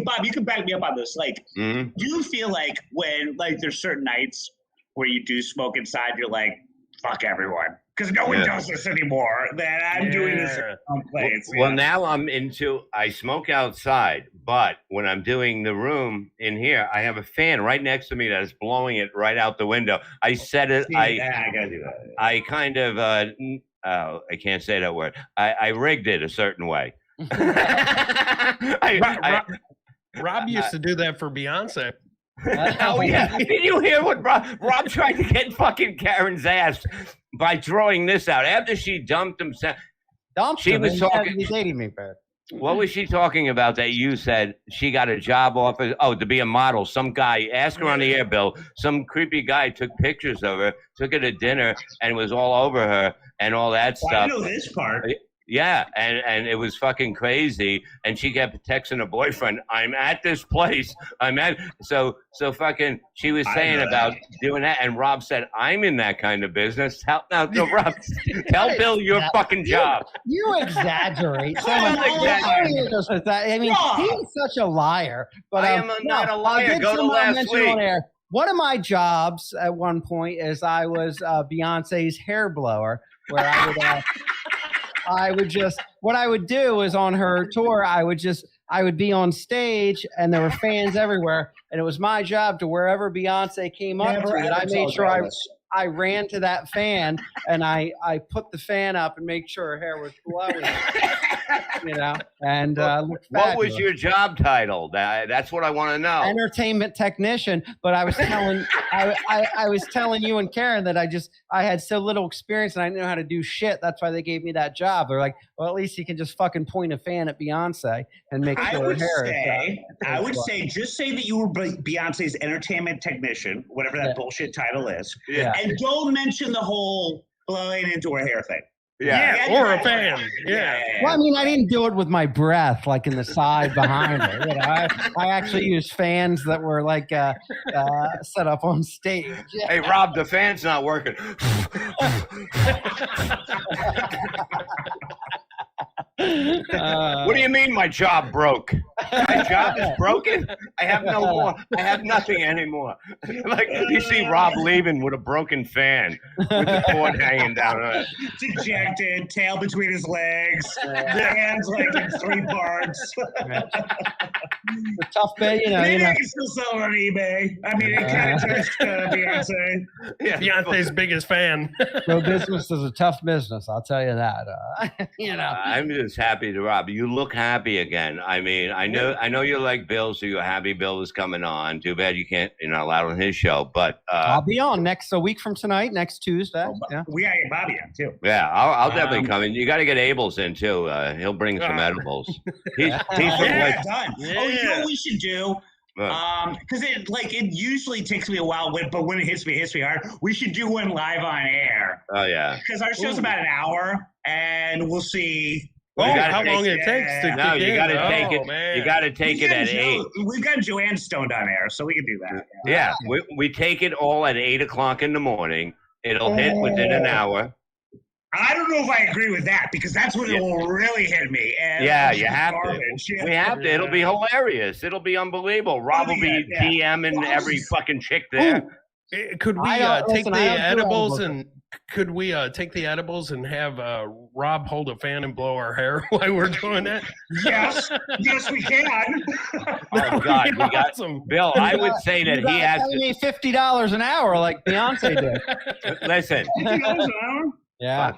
Speaker 5: Bob, you can back me up on this. Do you feel like when there's certain nights where you do smoke inside, you're like, fuck everyone. Because no one does this anymore. That I'm doing this in some place.
Speaker 1: Well, now I smoke outside, but when I'm doing the room in here, I have a fan right next to me that is blowing it right out the window. I set it. I
Speaker 5: gotta do that.
Speaker 1: I kind of, I can't say that word. I rigged it a certain way.
Speaker 3: Rob used to do that for Beyonce.
Speaker 1: Oh yeah! Did you hear what Rob tried to get fucking Karen's ass by throwing this out after she dumped him? She was talking.
Speaker 2: He's dating me, bro.
Speaker 1: What was she talking about that you said she got a job offer? Oh, to be a model. Some guy asked her on the air, Bill. Some creepy guy took pictures of her, took her to dinner, and was all over her and all that stuff.
Speaker 5: I know this part.
Speaker 1: Yeah, and it was fucking crazy. And she kept texting her boyfriend, "I'm at this place. I'm at." So fucking. She was saying about doing that, and Rob said, "I'm in that kind of business." Rob, tell Bill your fucking job.
Speaker 2: You exaggerate. I mean, he's such a liar. But
Speaker 1: I am not a liar. Go to last week.
Speaker 2: One of my jobs at one point is I was Beyonce's hair blower, where what I would do is on her tour, I would be on stage and there were fans everywhere. And it was my job to wherever Beyonce came up to that I made sure I ran to that fan and I put the fan up and make sure her hair was blowing. And
Speaker 1: what was your job title? That's what I want to know.
Speaker 2: Entertainment technician. But I was telling I was telling you and Karen that I had so little experience and I didn't know how to do shit. That's why they gave me that job. They're like, well, at least you can just fucking point a fan at Beyonce and make sure her hair.
Speaker 5: I would say just say that you were Beyonce's entertainment technician, whatever that bullshit title is, and don't mention the whole blowing into her hair thing.
Speaker 3: Yeah, or a fan. Yeah.
Speaker 2: Well, I mean, I didn't do it with my breath, like in the side behind it. I actually used fans that were like set up on stage.
Speaker 1: Hey, Rob, the fan's not working. What do you mean my job broke? My job is broken? I have no more. I have nothing anymore. Like you see Rob leaving with a broken fan, with the cord hanging down on it.
Speaker 5: Dejected, tail between his legs, hands like in 3 parts.
Speaker 2: The tough bit,
Speaker 5: Maybe I can still sell it on eBay. I mean, it kind of touched Beyonce.
Speaker 3: Yeah, Beyonce's biggest fan.
Speaker 2: Show business is a tough business. I'll tell you that.
Speaker 1: I'm just happy to Rob. You look happy again. I mean, I know you like Bill, so you're happy Bill is coming on. Too bad you're not allowed on his show, but
Speaker 2: I'll be on a week from tonight, next Tuesday.
Speaker 5: We gotta get Bobby on too.
Speaker 1: Yeah, I'll definitely come in. You got to get Abels in too. He'll bring some edibles. He's from
Speaker 5: done.
Speaker 3: Yeah.
Speaker 5: Oh, you know what we should do? Because it usually takes me a while, but when it hits me hard. We should do one live on air.
Speaker 1: Oh yeah.
Speaker 5: Because our show's about an hour, and we'll see.
Speaker 3: How long it takes to
Speaker 1: No,
Speaker 3: kick
Speaker 1: you
Speaker 3: in.
Speaker 1: got to take it.
Speaker 3: Man.
Speaker 1: You got to take it at 8.
Speaker 5: We've got Joanne stoned on air, so we can do that.
Speaker 1: Yeah, we take it all at 8 o'clock in the morning. It'll hit within an hour.
Speaker 5: I don't know if I agree with that because that's when it will really hit me. And
Speaker 1: Yeah, you have
Speaker 5: garbage.
Speaker 1: to. We have to. It'll be hilarious. It'll be unbelievable. Rob will be DMing every fucking chick there.
Speaker 3: Could we take the edibles and could we take the edibles and have Rob hold a fan and blow our hair while we're doing that?
Speaker 5: Yes, we can.
Speaker 1: Oh God, we got
Speaker 3: some.
Speaker 1: Bill. I would say that he has
Speaker 2: to me $50 an hour like Beyonce did.
Speaker 1: Listen.
Speaker 2: Yeah.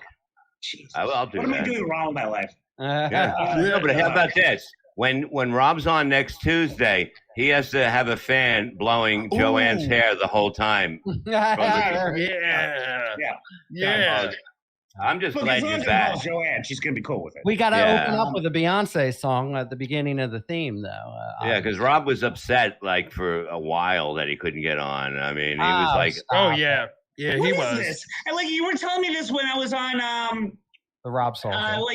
Speaker 1: I'll do
Speaker 5: what
Speaker 1: that.
Speaker 5: am I doing wrong with my life?
Speaker 1: No, but how about this? When Rob's on next Tuesday, he has to have a fan blowing Joanne's hair the whole time.
Speaker 3: Yeah.
Speaker 1: I'm just glad you're back.
Speaker 5: Joanne, she's gonna be cool with it.
Speaker 2: We got to open up with a Beyonce song at the beginning of the theme, though.
Speaker 1: Yeah, because Rob was upset for a while that he couldn't get on. I mean, he was like,
Speaker 3: "Oh yeah, yeah,
Speaker 5: what
Speaker 3: he
Speaker 5: is
Speaker 3: was."
Speaker 5: This? And you were telling me this when I was on
Speaker 2: the Rob Soul.
Speaker 5: then all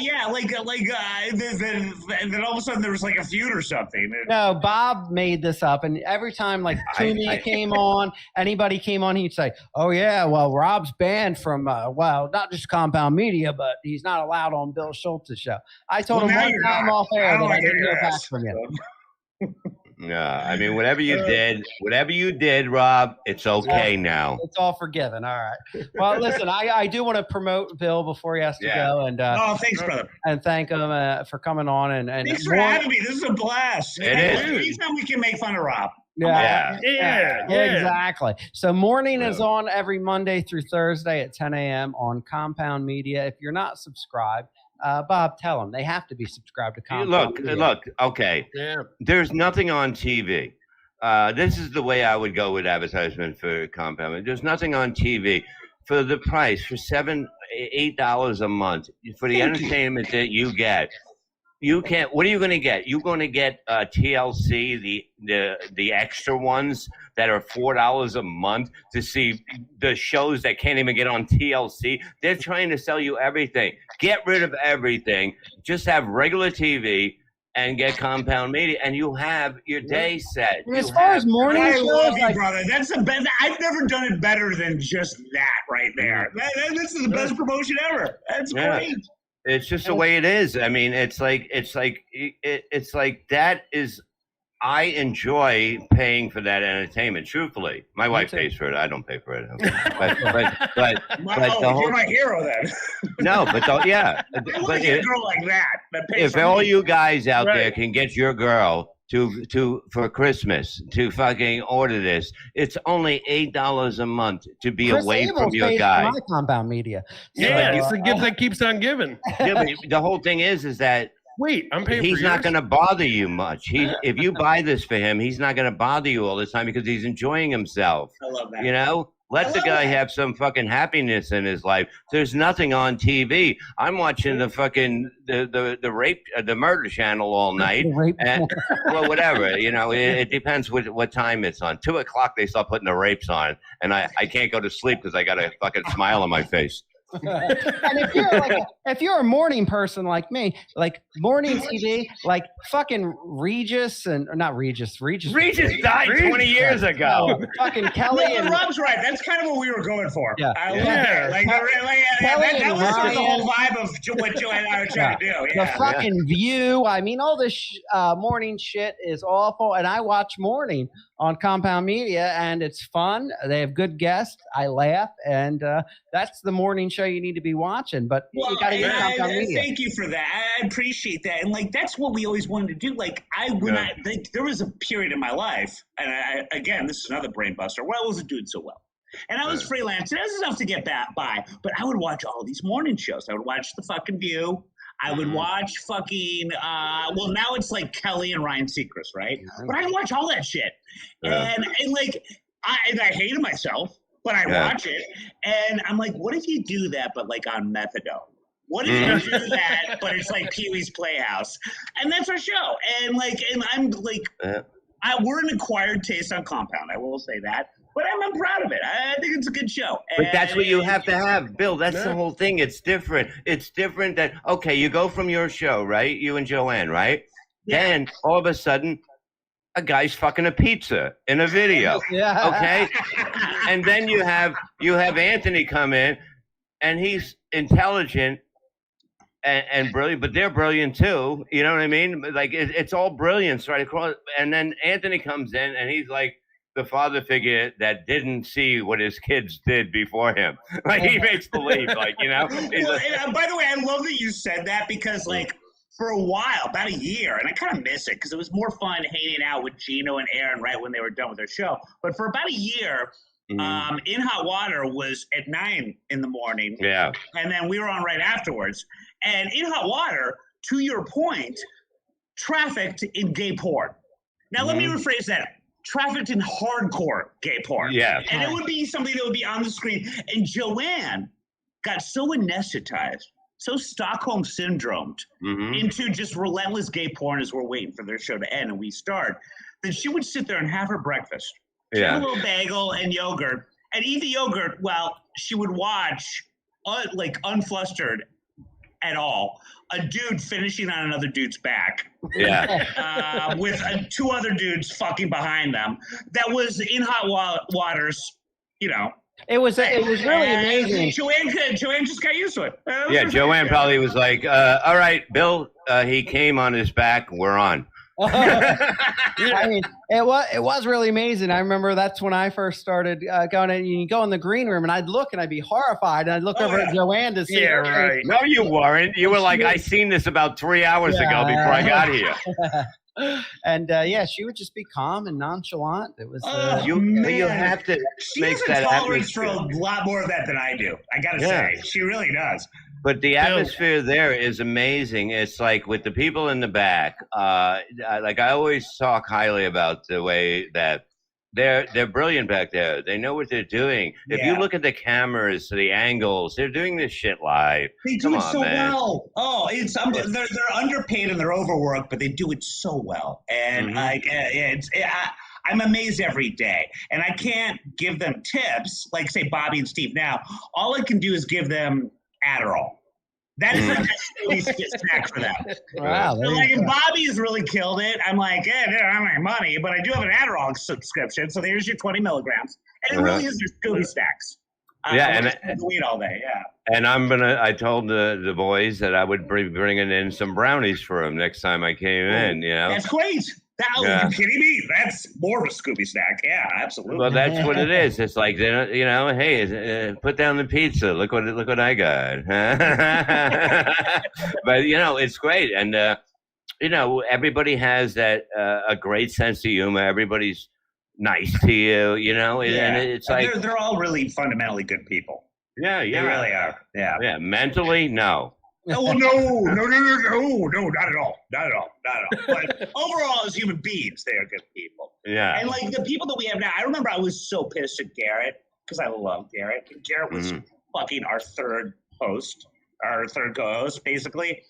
Speaker 5: of a sudden there was a feud or something.
Speaker 2: No, Bob made this up, and every time Toomey came on, anybody came on, he'd say, "Oh yeah, well Rob's banned from not just Compound Media, but he's not allowed on Bill Schultz's show." I told him one time off air that I didn't hear back from you.
Speaker 1: Yeah, I mean, whatever you did, Rob, it's okay now.
Speaker 2: It's all forgiven. All right. Well, listen, I do want to promote Bill before he has to go, and
Speaker 5: thanks, brother,
Speaker 2: and thank him for coming on and
Speaker 5: thanks for having me. This is a blast.
Speaker 1: It is.
Speaker 5: Anytime we can make fun of Rob.
Speaker 2: Yeah, exactly. So morning is on every Monday through Thursday at 10 a.m. on Compound Media. If you're not subscribed, Bob, tell them they have to be subscribed to Compound Media.
Speaker 1: Look. Okay.
Speaker 3: Yeah.
Speaker 1: There's nothing on TV. This is the way I would go with advertisement for Compound. There's nothing on TV for the price for $7-8 a month for the entertainment that you get. You can't. What are you going to get? You're going to get TLC, the extra ones that are $4 a month to see the shows that can't even get on TLC. They're trying to sell you everything. Get rid of everything. Just have regular TV and get Compound Media, and you have your day set.
Speaker 2: As far as morning shows,
Speaker 5: I love you, brother. That's the best. I've never done it better than just that right there. This is the best promotion ever. That's great.
Speaker 1: It's just the way it is. I mean, it's like that is. I enjoy paying for that entertainment. Truthfully, my wife pays for it. I don't pay for it. But
Speaker 5: you're my hero then.
Speaker 1: No, but
Speaker 5: I want to get a girl like that.
Speaker 1: If all you guys out there can get your girl to for Christmas to fucking order this, it's only $8 a month to be away from your guy.
Speaker 2: My Compound Media.
Speaker 3: Yeah, it's the gift that keeps on giving.
Speaker 1: Yeah, but the whole thing is that.
Speaker 3: Wait, I'm paying.
Speaker 1: He's not going to bother you much. If you buy this for him, he's not going to bother you all the time because he's enjoying himself.
Speaker 5: I love that.
Speaker 1: You know, let the guy have some fucking happiness in his life. There's nothing on TV. I'm watching the fucking the murder channel all night. And, well, whatever. You know, it depends what time it's on. 2 o'clock they start putting the rapes on, and I can't go to sleep because I got a fucking smile on my face.
Speaker 2: And if you're if you're a morning person like me, like morning TV, like fucking Regis and or not Regis.
Speaker 1: Regis died 20 years ago.
Speaker 2: Fucking Kelly
Speaker 5: No,
Speaker 2: and
Speaker 5: Rob's right. That's kind of what we were going for.
Speaker 2: Yeah.
Speaker 5: I
Speaker 3: Yeah.
Speaker 5: love it. Like, that was sort of the
Speaker 2: Ryan.
Speaker 5: whole vibe of what Joe and I were trying to do.
Speaker 2: the
Speaker 5: Yeah.
Speaker 2: fucking View. I mean, all this morning shit is awful. And I watch morning on Compound Media, and it's fun. They have good guests. I laugh, and that's the morning show you need to be watching. But you got to get Compound Media.
Speaker 5: Thank you for that. I appreciate that. And like, that's what we always wanted to do. Like, there was a period in my life, and again, this is another brain buster, where I wasn't doing so well. And I was freelance, and it was enough to get by. But I would watch all these morning shows. I would watch the fucking View. I would watch fucking, well, now it's like Kelly and Ryan Seacrest, right? But I watch all that shit. And like, I hated myself, but I watch it. And I'm like, what if you do that, but like on methadone? What if you do that, but it's like Pee-wee's Playhouse? And that's our show. And like, and I'm like, we're an acquired taste on Compound. I will say that. But I'm proud of it. I think it's a good show.
Speaker 1: But that's what you have to have, Bill. That's the whole thing. It's different. It's different that, okay, you go from your show, right? You and Joanne, right? Yeah. Then all of a sudden, a guy's fucking a pizza in a video. Okay? And then you have Anthony come in, and he's intelligent and brilliant, but they're brilliant too. You know what I mean? Like, it's all brilliance right across. And then Anthony comes in, and he's like the father figure that didn't see what his kids did before him. Like, he makes believe, like, you know.
Speaker 5: Well, and, by the way, I love that you said that, because like for a while, about a year, and I kind of miss it because it was more fun hanging out with Gino and Aaron right when they were done with their show. But for about a year, In Hot Water was at 9 in the morning.
Speaker 1: Yeah.
Speaker 5: And then we were on right afterwards. And In Hot Water, to your point, trafficked in gay porn. Now, let me rephrase that. Trafficked in hardcore gay porn.
Speaker 1: Yeah.
Speaker 5: And it would be something that would be on the screen. And Joanne got so anesthetized, so Stockholm syndromed into just relentless gay porn as we're waiting for their show to end and we start, that she would sit there and have her breakfast. Get a little bagel and yogurt, and eat the yogurt while she would watch, like unflustered at all, a dude finishing on another dude's back.
Speaker 1: Yeah.
Speaker 5: With 2 other dudes fucking behind them. That was In Hot Waters, you know.
Speaker 2: It was really amazing.
Speaker 5: Joanne just got used to it.
Speaker 1: Yeah, Joanne probably was like, all right, Bill, he came on his back, we're on.
Speaker 2: I mean, it was really amazing. I remember that's when I first started going in. You go in the green room, and I'd look, and I'd be horrified, and I'd look over at Joanne to see.
Speaker 3: Yeah, right.
Speaker 1: No, you weren't. You were like, I seen this about 3 hours ago before I got here.
Speaker 2: And she would just be calm and nonchalant. It was
Speaker 1: you have to make that
Speaker 5: tolerance for a lot more of that than I do. I gotta say, she really does.
Speaker 1: But the atmosphere there is amazing. It's like with the people in the back. Like, I always talk highly about the way that they're brilliant back there. They know what they're doing. If you look at the cameras, the angles, they're doing this shit live.
Speaker 5: They do it so well. Oh, they're underpaid and they're overworked, but they do it so well. And I'm amazed every day. And I can't give them tips like, say, Bobby and Steve now. All I can do is give them Adderall. That's the best snack for them.
Speaker 2: Wow.
Speaker 5: So like, if Bobby's really killed it, I'm like, I don't have any money, but I do have an Adderall subscription, so there's your 20 milligrams. And it really is their Scooby snacks. And weed all day,
Speaker 1: And I told the boys that I would be bringing in some brownies for them next time I came in, you know.
Speaker 5: That's great. Are you kidding me? That's more of a Scooby snack. Yeah, absolutely.
Speaker 1: Well, that's what it is. It's like, you know, hey, put down the pizza. Look what I got. But you know, it's great, and you know, everybody has that a great sense of humor. Everybody's nice to you, you know, and it's like
Speaker 5: they're all really fundamentally good people.
Speaker 1: Yeah,
Speaker 5: they really are. Yeah.
Speaker 1: Mentally, no.
Speaker 5: Oh, no, not at all. But overall, as human beings, they are good people.
Speaker 1: Yeah.
Speaker 5: And like the people that we have now, I remember I was so pissed at Garrett because I love Garrett. Garrett was fucking our third co-host, basically.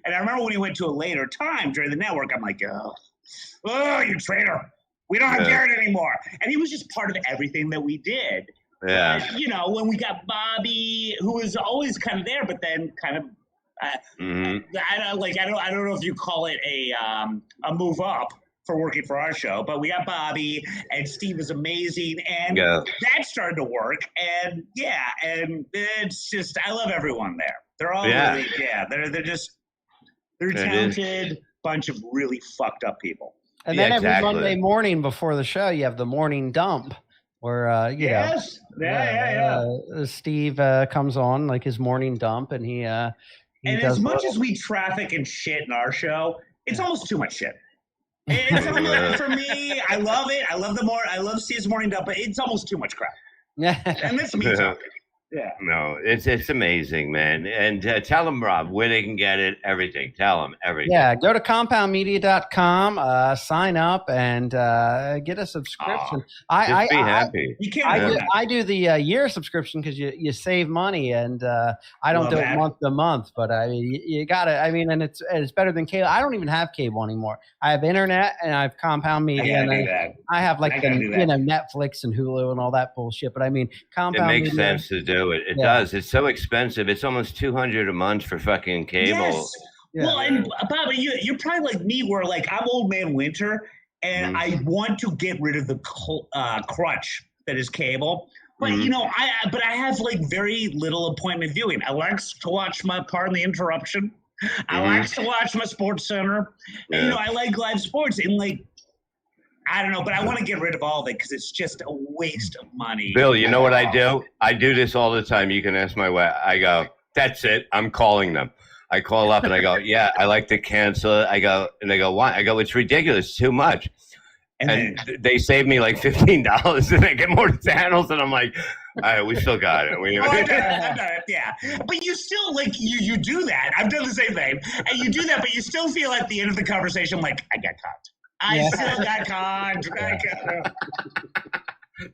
Speaker 5: And I remember when he went to a later time during the network, I'm like, oh, you traitor. We don't have Garrett anymore. And he was just part of everything that we did.
Speaker 1: Yeah.
Speaker 5: But, you know, when we got Bobby, who was always kind of there, but then kind of I don't know if you call it a move up for working for our show, but we got Bobby and Steve is amazing, and that started to work. And and it's just I love everyone there. They're all really, they're talented bunch of really fucked up people.
Speaker 2: And then every Monday morning before the show, you have the morning dump where Steve comes on like his morning dump, and he and
Speaker 5: as much as we traffic and shit in our show, it's almost too much shit. It's like, for me, I love it. I love Steve's morning dump, but it's almost too much crap.
Speaker 2: Yeah,
Speaker 5: and that's me talking. Yeah.
Speaker 1: No, it's amazing, man. And tell them, Rob, where they can get it, everything. Tell them everything.
Speaker 2: Yeah, go to compoundmedia.com, sign up, and get a subscription.
Speaker 1: Just be happy.
Speaker 5: You can't.
Speaker 2: I do the year subscription because you save money, and I don't do it month to month. But I mean, you got it. I mean, and it's better than cable. I don't even have cable anymore. I have internet, and I have Compound Media, and I have like Netflix and Hulu and all that bullshit. But I mean, Compound Media.
Speaker 1: It makes sense to do it. It does. It's so expensive. It's almost $200 a month for fucking cable.
Speaker 5: Yes. Yeah. Well, and Bobby, you're probably like me, where like I'm old man winter, and I want to get rid of the crutch that is cable. But you know, I have like very little appointment viewing. I like to watch pardon the interruption. I like to watch my Sports Center. And, you know, I like live sports, and like, I don't know, but I want to get rid of all of it because it's just a waste of money.
Speaker 1: Bill, you know what I do? I do this all the time. You can ask my wife. I go, that's it. I'm calling them. I call up and I go, yeah, I like to cancel it. I go, and they go, why? I go, it's ridiculous. Too much. And they save me like $15 and they get more channels. And I'm like, all right, we still got it.
Speaker 5: I've done it, yeah. But you still, like, you do that. I've done the same thing. And you do that, but you still feel at the end of the conversation like, I got caught. I still got caught.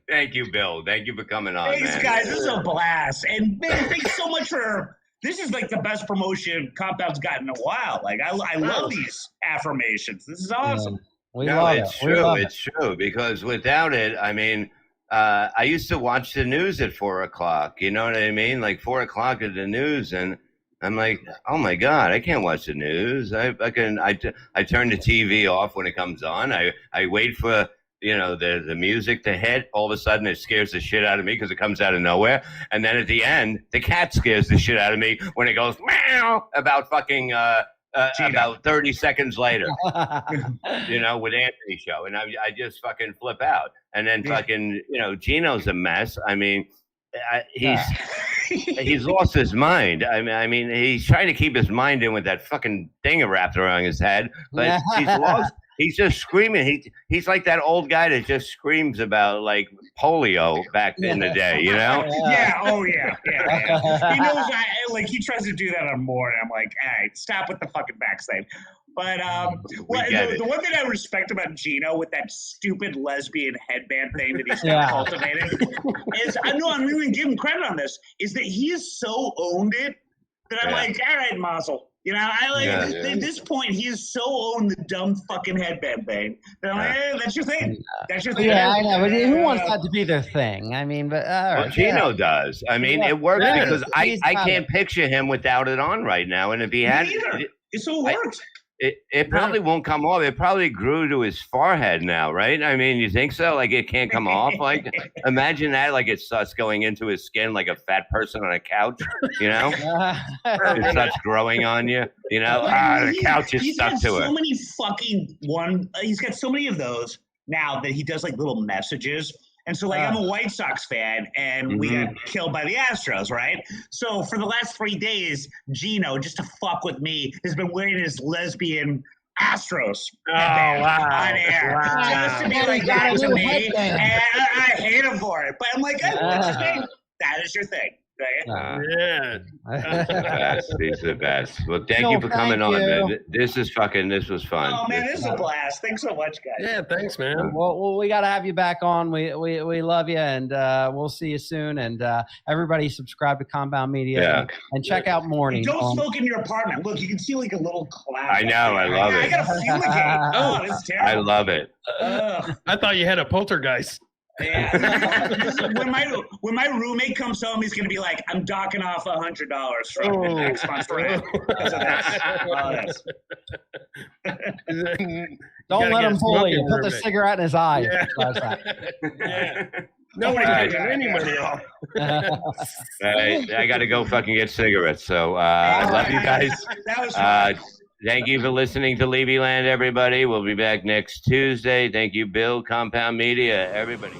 Speaker 1: Thank you, Bill. Thank you for coming on.
Speaker 5: Thanks,
Speaker 1: man.
Speaker 5: Guys. This is a blast. And man, thanks so much for this. Is like the best promotion Compound's gotten in a while. Like I love these affirmations. This is awesome.
Speaker 1: It's true because without it, I mean, I used to watch the news at 4 o'clock. You know what I mean? Like 4 o'clock at the news, and I'm like, oh my God, I can't watch the news. I turn the TV off when it comes on. I wait for, you know, the music to hit. All of a sudden it scares the shit out of me because it comes out of nowhere. And then at the end, the cat scares the shit out of me when it goes meow about fucking about 30 seconds later, you know, with Anthony's show. And I just fucking flip out. And then fucking, you know, Gino's a mess. I mean, he's lost his mind. I mean, he's trying to keep his mind in with that fucking thing wrapped around his head, but he's lost. He's just screaming. He's like that old guy that just screams about like polio back in the day, you know?
Speaker 5: Yeah. Oh yeah. He knows like he tries to do that on more, and I'm like, hey, stop with the fucking backstage. But the one thing I respect about Gino with that stupid lesbian headband thing that he's now cultivated is I'm really giving him credit on this, is that he has so owned it that I'm like, all right, Mazel. You know, at this point, he's so owned the dumb fucking headband thing that I'm like, hey, that's your thing. That's your thing.
Speaker 2: Yeah, I know. But who wants that to be their thing? I mean, but
Speaker 1: Gino does. I mean, it works because I can't picture him without it on right now. And if he had
Speaker 5: it so worked.
Speaker 1: It probably won't come off. It probably grew to his forehead now, right? I mean, you think so? Like it can't come off? Like imagine that, like it starts going into his skin like a fat person on a couch, you know? It starts growing on you, you know? The couch is stuck to it.
Speaker 5: He's got so many of those now that he does like little messages. And so, like, I'm a White Sox fan, and we got killed by the Astros, right? So for the last 3 days, Gino, just to fuck with me, has been wearing his lesbian Astros headband on air. Just to be like, that is me. And I hate him for it. But I'm like, that's your thing. That is your thing. Right?
Speaker 1: He's the best. Well, thank you for coming on, man. This was fun.
Speaker 5: Oh man, this is a blast. Thanks so much, guys.
Speaker 3: Yeah, thanks, man.
Speaker 2: Well, we got to have you back on. We love you, and we'll see you soon. And everybody subscribe to Compound Media and check out Morning.
Speaker 5: Don't smoke in your apartment. Look, you can see like a little cloud.
Speaker 1: I know. I love it.
Speaker 5: I got a fumigate. Oh, this is terrible.
Speaker 1: I love it.
Speaker 3: I thought you had a poltergeist.
Speaker 5: Yeah. when my roommate comes home, he's gonna be like, "I'm docking off $100 from next month's rent because of this."
Speaker 2: Don't let him bully you. Put the cigarette in his eye.
Speaker 3: Yeah. Nobody's taking any money off.
Speaker 1: I got to go fucking get cigarettes. So I love you guys.
Speaker 5: That was fun.
Speaker 1: Thank you for listening to Levy Land, everybody. We'll be back next Tuesday. Thank you, Bill, Compound Media, everybody.